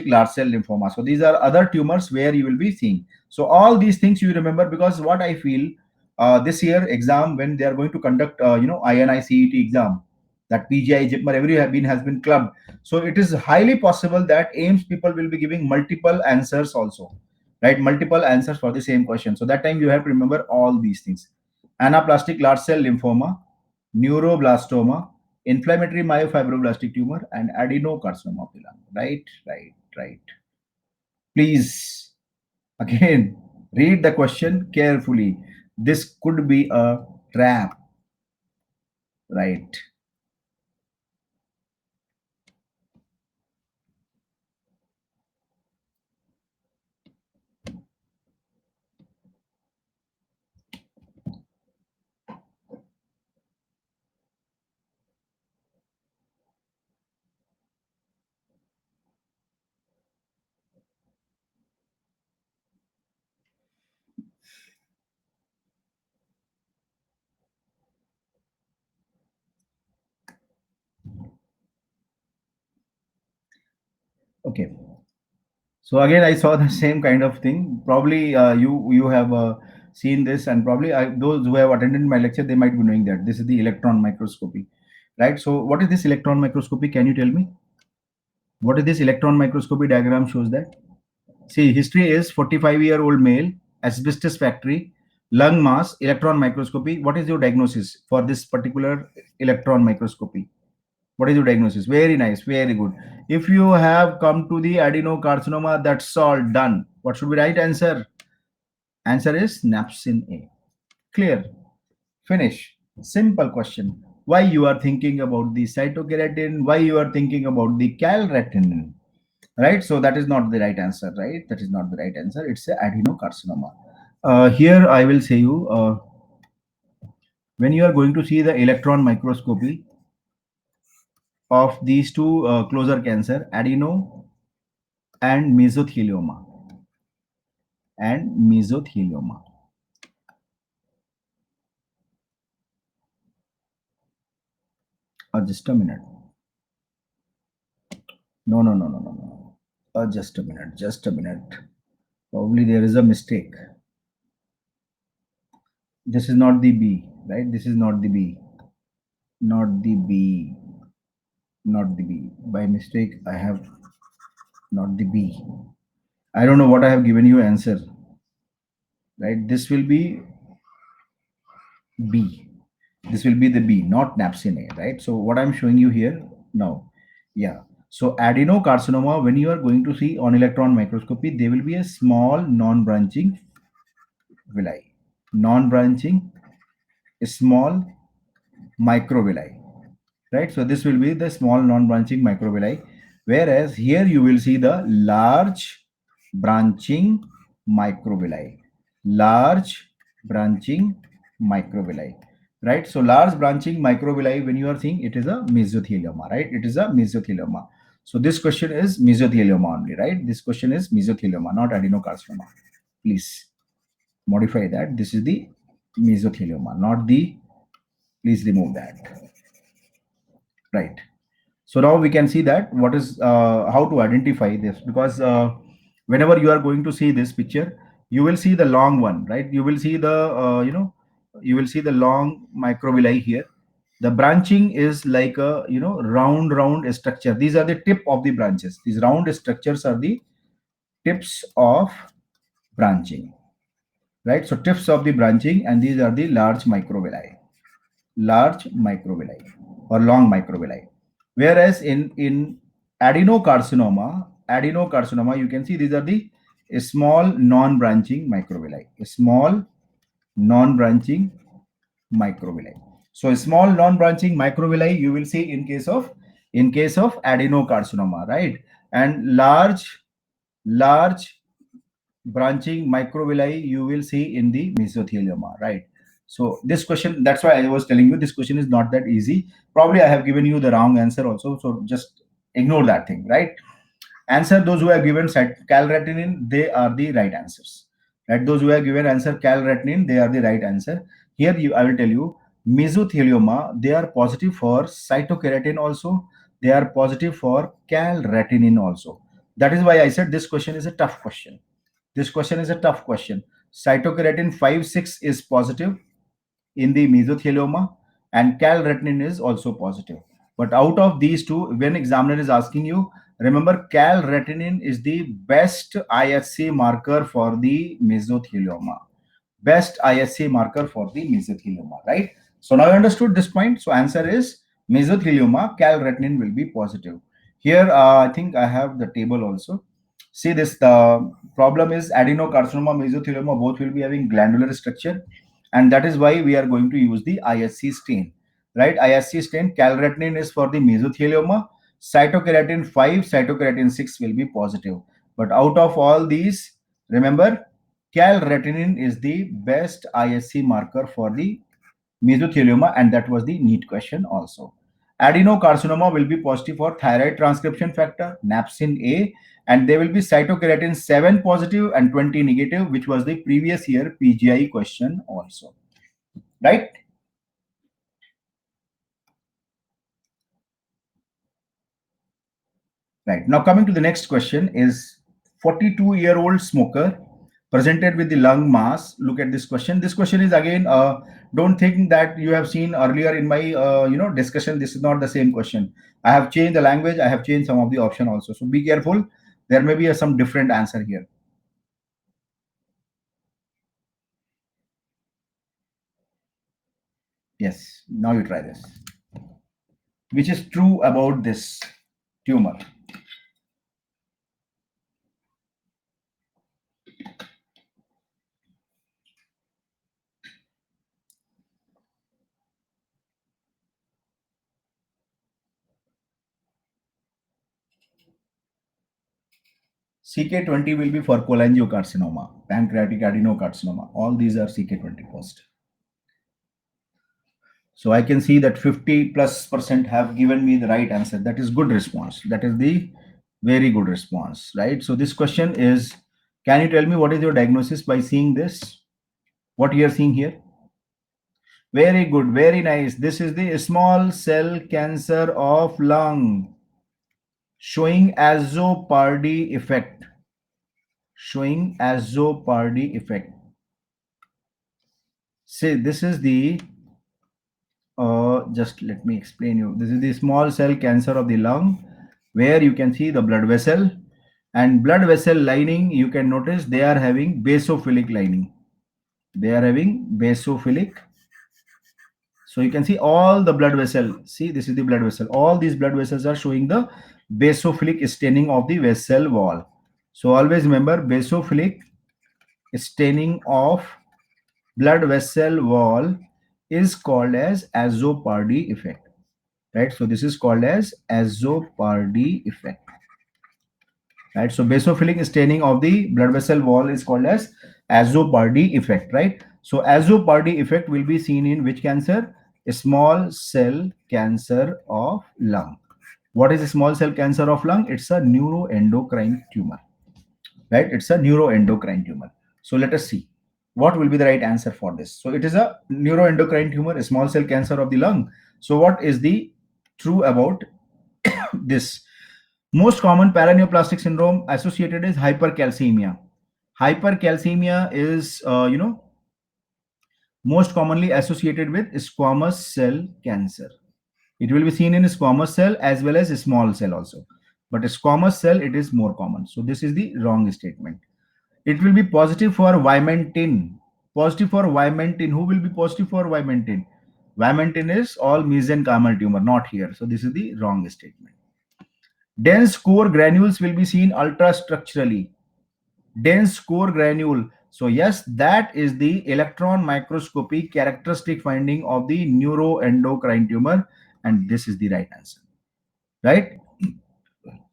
large cell lymphoma. So these are other tumors where you will be seeing. So all these things you remember, because what I feel this year exam when they are going to conduct INI CET exam, that PGI JIPMER every has been clubbed. So it is highly possible that AIMS people will be giving multiple answers also, right? Multiple answers for the same question. So that time you have to remember all these things: anaplastic large cell lymphoma, neuroblastoma, inflammatory myofibroblastic tumor, and adenocarcinoma of the lung. Right, right, right. Please again read the question carefully. This could be a trap, right? Okay. So again, I saw the same kind of thing. Probably you have seen this, and probably those who have attended my lecture, they might be knowing that this is the electron microscopy, right? So what is this electron microscopy? Can you tell me what is this electron microscopy diagram shows that? See, history is 45-year-old male, asbestos factory, lung mass, electron microscopy. What is your diagnosis for this particular electron microscopy? What is your diagnosis? Very nice, very good. If you have come to the adenocarcinoma, that's all done. What should be right answer? Answer is napsin A. Clear. Finish. Simple question. Why you are thinking about the cytokeratin? Why you are thinking about the calretin? Right? So that is not the right answer, right? That is not the right answer. It's a adenocarcinoma. Here I will say you when you are going to see the electron microscopy of these two closer cancer, adeno and mesothelioma and mesothelioma. Just a minute. No, no, no, no, no, no. Just a minute. Just a minute. Probably there is a mistake. This is not the B, right? This is not the B. Not the B. Not the B. By mistake, I have not the B. I don't know what I have given you answer. Right? This will be B. This will be the B, not napsin A, right? So what I'm showing you here now, yeah. So adenocarcinoma, when you are going to see on electron microscopy, there will be a small non-branching villi, non-branching small microvilli, right? So this will be the small non-branching microvilli, whereas here you will see the large branching microvilli, large branching microvilli, right? So large branching microvilli, when you are seeing, it is a mesothelioma, right? It is a mesothelioma. So this question is mesothelioma only, right? This question is mesothelioma, not adenocarcinoma. Please modify that. This is the mesothelioma, not the, please remove that, right? So now we can see that what is how to identify this, because whenever you are going to see this picture, you will see the long one, right? You will see the you will see the long microvilli here. The branching is like a round structure. These are the tip of the branches. These round structures are the tips of branching, right? So tips of the branching, and these are the large microvilli, large microvilli or long microvilli. Whereas in adenocarcinoma, you can see these are the small non-branching microvilli, small non-branching microvilli. So a small non-branching microvilli you will see in case of adenocarcinoma, right? And large branching microvilli you will see in the mesothelioma, right? So this question, that's why I was telling you this question is not that easy. Probably I have given you the wrong answer also, so just ignore that thing, right? Answer those who have given calretinine, they are the right answers, right? Those who have given answer calretinine, they are the right answer. Here I will tell you, mesothelioma, they are positive for cytokeratin also, they are positive for calretinine also. That is why I said this question is a tough question. This question is a tough question. Cytokeratin 5-6 is positive in the mesothelioma, and calretinine is also positive. But out of these two, when examiner is asking you, remember calretinine is the best IHC marker for the mesothelioma. Best IHC marker for the mesothelioma, right? So now you understood this point. So answer is mesothelioma, calretinine will be positive. Here, I think I have the table also. See this, the problem is adenocarcinoma, mesothelioma, both will be having glandular structure, and that is why we are going to use the IHC stain, right? IHC stain, calretinine is for the mesothelioma, cytokeratin 5, cytokeratin 6 will be positive. But out of all these, remember, calretinine is the best IHC marker for the mesothelioma, and that was the NEET question also. Adenocarcinoma will be positive for thyroid transcription factor, napsin A, and there will be cytokeratin 7 positive and 20 negative, which was the previous year PGI question also, right? Right. Now coming to the next question is 42-year-old smoker presented with the lung mass. Look at this question. This question is again, don't think that you have seen earlier in my discussion. This is not the same question. I have changed the language. I have changed some of the option also. So be careful. There may be some different answer here. Yes. Now you try this. Which is true about this tumor? CK20 will be for cholangiocarcinoma, pancreatic adenocarcinoma. All these are CK20 positive. So I can see that 50+% have given me the right answer. That is good response. That is the very good response, right? So this question is, can you tell me what is your diagnosis by seeing this? What you are seeing here? Very good, very nice. This is the small cell cancer of lung, showing Azzopardi effect. Showing Azzopardi effect. See, this is the just let me explain you. This is the small cell cancer of the lung, where you can see the blood vessel, and blood vessel lining, you can notice they are having basophilic lining. They are having basophilic. So you can see all the blood vessel. See, this is the blood vessel. All these blood vessels are showing the basophilic staining of the vessel wall. So always remember, basophilic staining of blood vessel wall is called as Azzopardi effect, right? So this is called as Azzopardi effect, right? So basophilic staining of the blood vessel wall is called as Azzopardi effect, right? So Azzopardi effect will be seen in which cancer? A small cell cancer of lung. What is a small cell cancer of lung? It's a neuroendocrine tumor, right? It's a neuroendocrine tumor. So let us see what will be the right answer for this. So it is a neuroendocrine tumor, a small cell cancer of the lung. So what is the true about this? Most common paraneoplastic syndrome associated is hypercalcemia. Hypercalcemia is, most commonly associated with squamous cell cancer. It will be seen in squamous cell as well as small cell also. But squamous cell, it is more common. So this is the wrong statement. It will be positive for Vimentin. Positive for Vimentin. Who will be positive for Vimentin? Vimentin is all mesenchymal tumor, not here. So this is the wrong statement. Dense core granules will be seen ultrastructurally. Dense core granule. So yes, that is the electron microscopy characteristic finding of the neuroendocrine tumor, and this is the right answer. Right?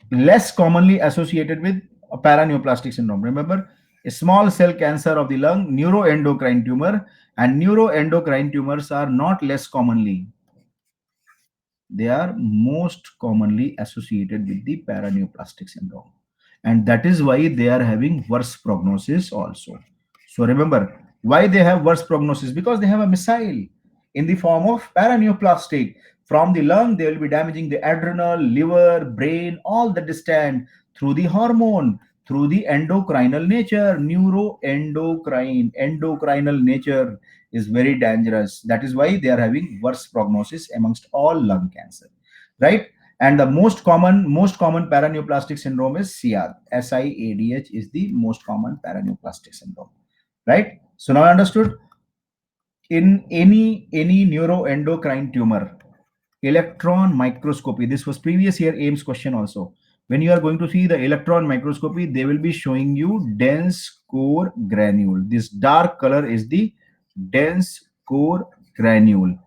Less commonly associated with a paraneoplastic syndrome. Remember, a small cell cancer of the lung, neuroendocrine tumor, and neuroendocrine tumors are not less commonly. They are most commonly associated with the paraneoplastic syndrome. And that is why they are having worse prognosis also. So remember, why they have worse prognosis? Because they have a missile in the form of paraneoplastic. From the lung, they will be damaging the adrenal, liver, brain, all that is stand through the hormone, through the endocrinal nature, endocrinal nature is very dangerous. That is why they are having worse prognosis amongst all lung cancer, right? And the most common paraneoplastic syndrome is SIAD. SIADH is the most common paraneoplastic syndrome, right? So now understood. In any neuroendocrine tumor, electron microscopy. This was previous year AIMS question also. When you are going to see the electron microscopy, they will be showing you dense core granule. This dark color is the dense core granule.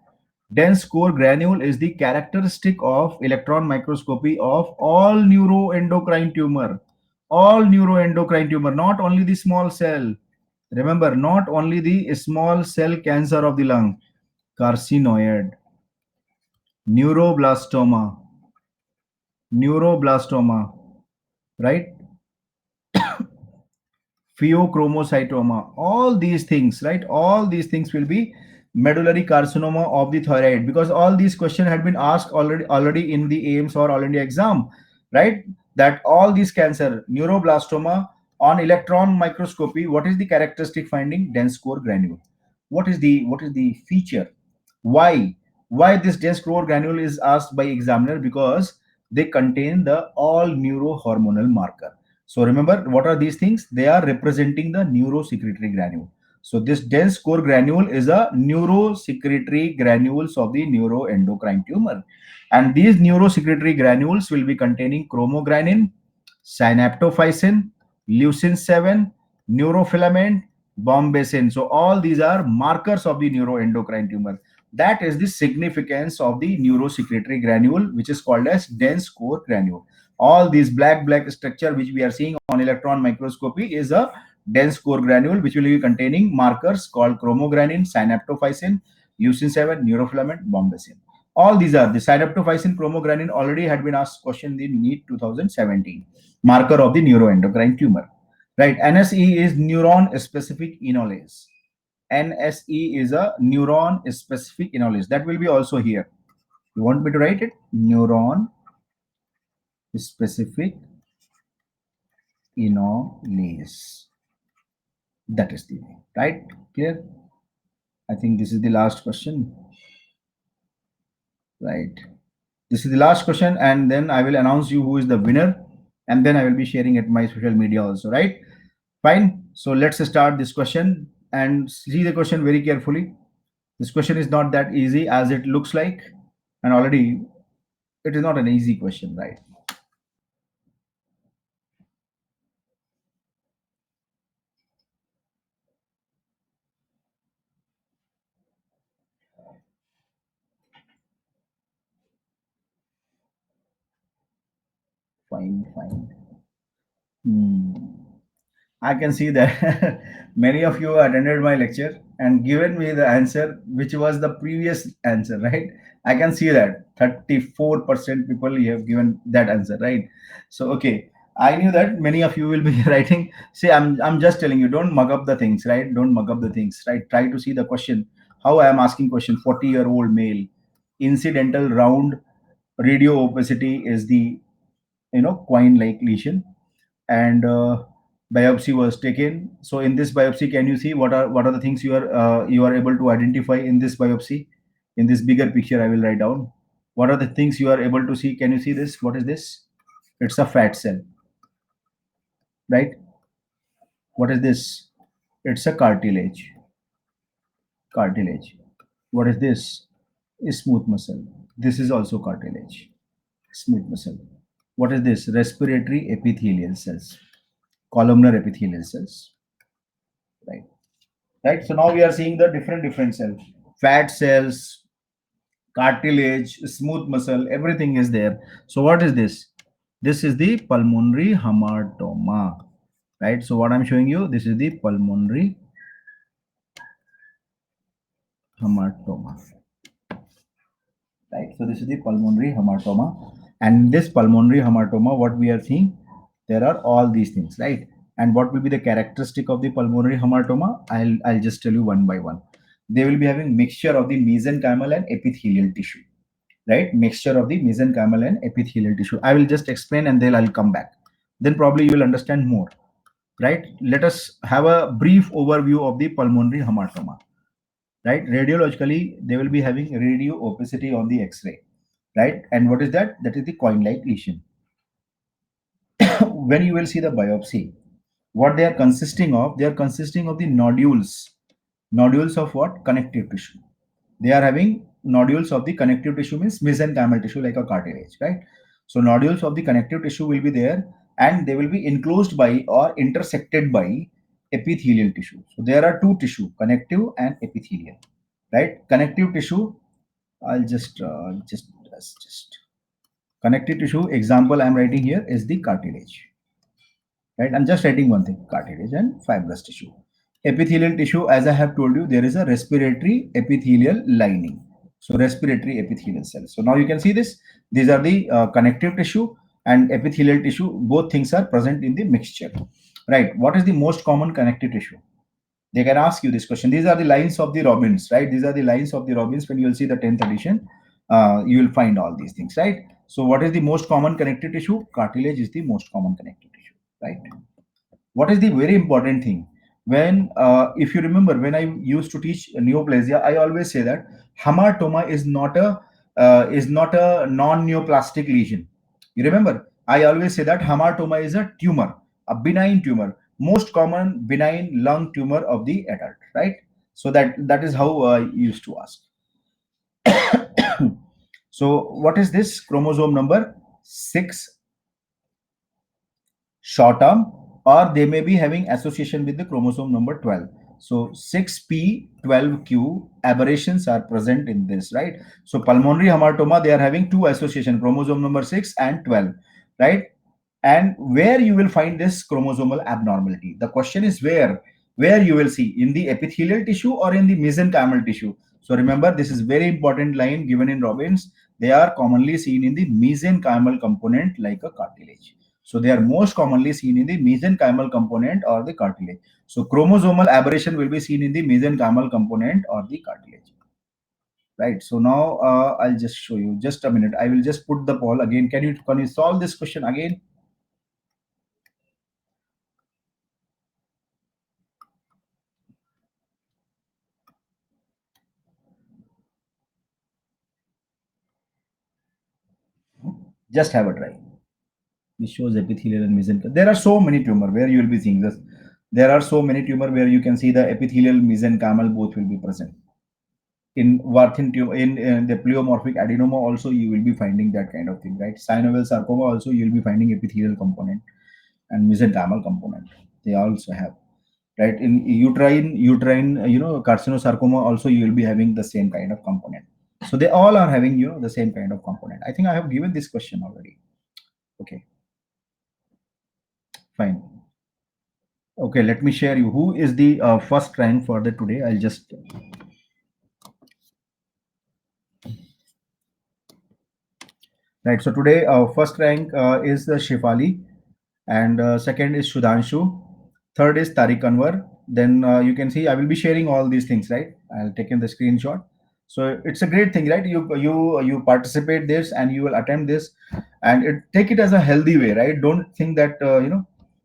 Dense core granule is the characteristic of electron microscopy of all neuroendocrine tumor. All neuroendocrine tumor, not only the small cell. Remember, not only the small cell cancer of the lung, carcinoid, neuroblastoma, right? Pheochromocytoma, all these things, right? All these things will be medullary carcinoma of the thyroid, because all these questions had been asked already in the AIMS or all India exam, right? That all these cancer, neuroblastoma on electron microscopy, what is the characteristic finding? Dense core granule. What is the feature? Why? Why this dense core granule is asked by examiner? Because they contain the all neurohormonal marker. So remember, what are these things? They are representing the neurosecretory granule. So this dense core granule is a neurosecretory granules of the neuroendocrine tumor. And these neurosecretory granules will be containing chromogranin, synaptophysin, leucin 7, neurofilament, bombesin. So all these are markers of the neuroendocrine tumor. That is the significance of the neurosecretory granule, which is called as dense core granule. All these black structure which we are seeing on electron microscopy is a dense core granule, which will be containing markers called chromogranin, synaptophysin, leucin 7, neurofilament, bombesin. All these are the synaptophysin, chromogranin already had been asked question in NEET 2017. Marker of the neuroendocrine tumor, right? NSE is neuron specific enolase. NSE is a neuron specific enolase. That will be also here. You want me to write it? Neuron specific enolase. That is the name, right? Clear? I think this is the last question, right? This is the last question, and then I will announce you who is the winner, and then I will be sharing it my social media also, right? Fine. So let's start this question and see the question very carefully. This question is not that easy as it looks like, and already it is not an easy question, right? Fine, fine. Hmm. I can see that many of you attended my lecture and given me the answer, which was the previous answer, right? I can see that 34% people you have given that answer, right? So, okay, I knew that many of you will be writing. See, I'm just telling you, don't mug up the things, right? Don't mug up the things, right? Try to see the question. How I am asking question. 40-year-old male, incidental round radio opacity is the coin-like lesion, and biopsy was taken. So in this biopsy, can you see what are the things you are able to identify in this biopsy? In this bigger picture, I will write down. What are the things you are able to see? Can you see this? What is this? It's a fat cell, right? What is this? It's a cartilage. Cartilage. What is this? Is smooth muscle. This is also cartilage. Smooth muscle. What is this? Respiratory epithelial cells. Columnar epithelial cells. Right. Right. So now we are seeing the different cells. Fat cells, cartilage, smooth muscle, everything is there. So what is this? This is the pulmonary hematoma. Right. So what I'm showing you, this is the pulmonary hematoma. Right. So this is the pulmonary hematoma, and this pulmonary hematoma, what we are seeing, there are all these things, right? And what will be the characteristic of the pulmonary hematoma? I'll just tell you one by one. They will be having mixture of the mesenchymal and epithelial tissue, right? Mixture of the mesenchymal and epithelial tissue. I will just explain and then I'll come back. Then probably you will understand more, right? Let us have a brief overview of the pulmonary hematoma, right? Radiologically, they will be having radio opacity on the X-ray, right? And what is that? That is the coin-like lesion. When you will see the biopsy, what they are consisting of? They are consisting of the nodules. Nodules of what? Connective tissue. They are having nodules of the connective tissue, means mesenchymal tissue like a cartilage, right? So nodules of the connective tissue will be there, and they will be enclosed by or intersected by epithelial tissue. So there are two tissue, connective and epithelial, right? Connective tissue, I'll just connective tissue example I'm writing here is the cartilage, right? I'm just writing one thing, cartilage and fibrous tissue. Epithelial tissue, as I have told you, there is a respiratory epithelial lining. So respiratory epithelial cells. So now you can see this. These are the connective tissue and epithelial tissue. Both things are present in the mixture, right? What is the most common connective tissue? They can ask you this question. These are the lines of the Robbins, right? These are the lines of the Robbins. When you will see the 10th edition, you will find all these things, right? So what is the most common connective tissue? Cartilage is the most common connective tissue, right? What is the very important thing? When, if you remember, when I used to teach neoplasia, I always say that hematoma is not a non-neoplastic lesion. You remember, I always say that hematoma is a tumor, a benign tumor, most common benign lung tumor of the adult, right? So that is how I used to ask. So what is this? Chromosome number 6, short term, or they may be having association with the chromosome number 12. So 6p12q aberrations are present in this, right? So pulmonary hematoma, they are having two association, chromosome number 6 and 12, right? And where you will find this chromosomal abnormality? The question is where you will see, in the epithelial tissue or in the mesenchymal tissue. So remember, this is very important line given in Robbins. They are commonly seen in the mesenchymal component like a cartilage. So they are most commonly seen in the mesenchymal component or the cartilage. So chromosomal aberration will be seen in the mesenchymal component or the cartilage. Right. So now I'll just show you. Just a minute. I will just put the poll again. Can you solve this question again? Just have a try. This shows epithelial and mesenchymal. There are so many tumor where you will be seeing this. There are so many tumor where you can see the epithelial, mesenchymal both will be present. In Warthin tumor, in the pleomorphic adenoma also you will be finding that kind of thing, right? Synovial sarcoma also you will be finding epithelial component and mesenchymal component. They also have, right? In uterine, carcinosarcoma also you will be having the same kind of component. So they all are having, the same kind of component. I think I have given this question already. Okay, fine. Okay, let me share you who is the first rank for the today. I'll just right. So today, first rank is Shefali, and second is Sudhanshu, third is Tariq Anwar. Then you can see I will be sharing all these things, right? I'll take in the screenshot. So it's a great thing, right? You participate this and you will attempt this, and take it as a healthy way, right? Don't think that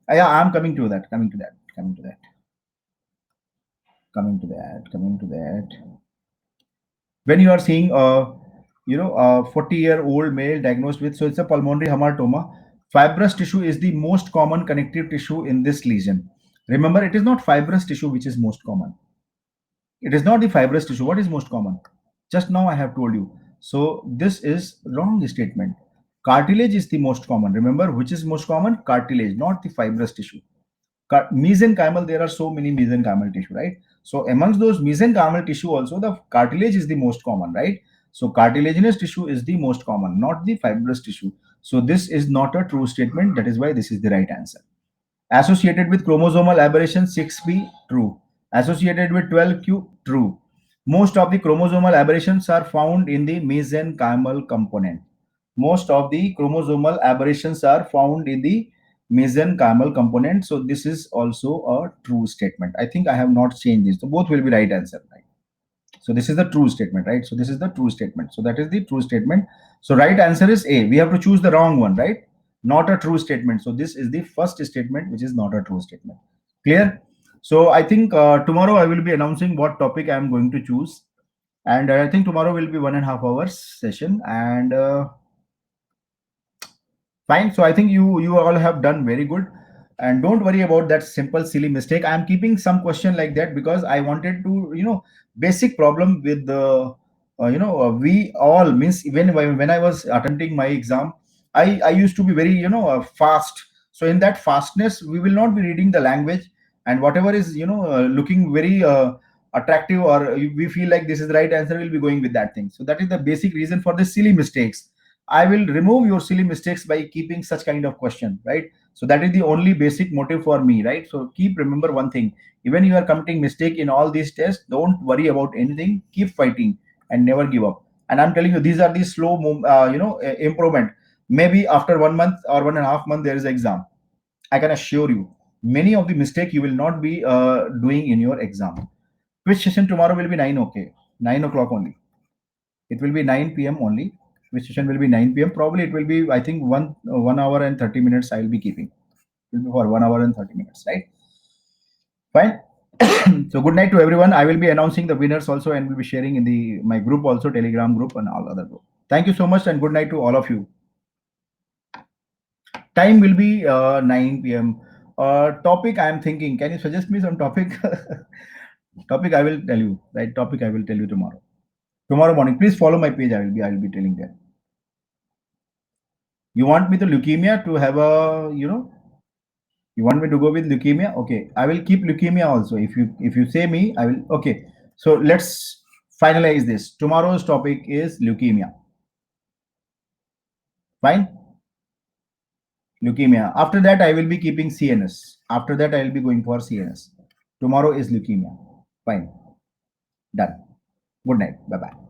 yeah, I'm coming to that, coming to that, coming to that, coming to that, coming to that. When you are seeing a 40-year-old male diagnosed with, so it's a pulmonary hematoma, fibrous tissue is the most common connective tissue in this lesion. Remember, it is not fibrous tissue which is most common. It is not the fibrous tissue. What is most common? Just now I have told you. So this is wrong statement. Cartilage is the most common. Remember, which is most common? Cartilage, not the fibrous tissue. Mesenchymal, there are so many mesenchymal tissue, right? So amongst those mesenchymal tissue also, the cartilage is the most common, right? So cartilaginous tissue is the most common, not the fibrous tissue. So this is not a true statement. That is why this is the right answer. Associated with chromosomal aberration 6p, true. Associated with 12q, true. Most of the chromosomal aberrations are found in the mesenchymal component. Most of the chromosomal aberrations are found in the mesenchymal component. So this is also a true statement. I think I have not changed this. So both will be right answer, right? So this is the true statement, right? So this is the true statement. So that is the true statement. So right answer is A. We have to choose the wrong one, right? Not a true statement. So this is the first statement, which is not a true statement. Clear? So I think tomorrow I will be announcing what topic I am going to choose. And I think tomorrow will be 1.5 hours session. And fine. So I think you all have done very good, and don't worry about that simple silly mistake. I am keeping some question like that because I wanted to basic problem with the we all means even when I was attempting my exam, I used to be very fast. So in that fastness, we will not be reading the language, and whatever is looking very attractive, or we feel like this is the right answer, we'll be going with that thing. So that is the basic reason for the silly mistakes. I will remove your silly mistakes by keeping such kind of question, right? So that is the only basic motive for me, right? So keep remember one thing: even you are committing mistake in all these tests, don't worry about anything. Keep fighting and never give up. And I'm telling you, these are the slow, improvement. Maybe after 1 month or 1.5 months, there is exam. I can assure you, many of the mistake you will not be doing in your exam. Which session tomorrow will be 9? Okay, 9 o'clock only. It will be 9 p.m. only. Which session will be 9 p.m. Probably it will be, I think, 1 hour and 30 minutes I will be keeping. It will be for 1 hour and 30 minutes, right? Fine. So good night to everyone. I will be announcing the winners also, and will be sharing in the my group also, Telegram group and all other group. Thank you so much, and good night to all of you. Time will be 9 p.m. Topic I am thinking. Can you suggest me some topic? Topic I will tell you. Right. Topic I will tell you tomorrow. Tomorrow morning. Please follow my page. I will be telling there. You want me to leukemia to have a you want me to go with leukemia? Okay, I will keep leukemia also. If you say me, I will. Okay, so let's finalize this. Tomorrow's topic is leukemia. Fine, leukemia. After that, I will be keeping CNS. After that, I will be going for CNS. Tomorrow is leukemia. Fine, done. Good night. Bye bye.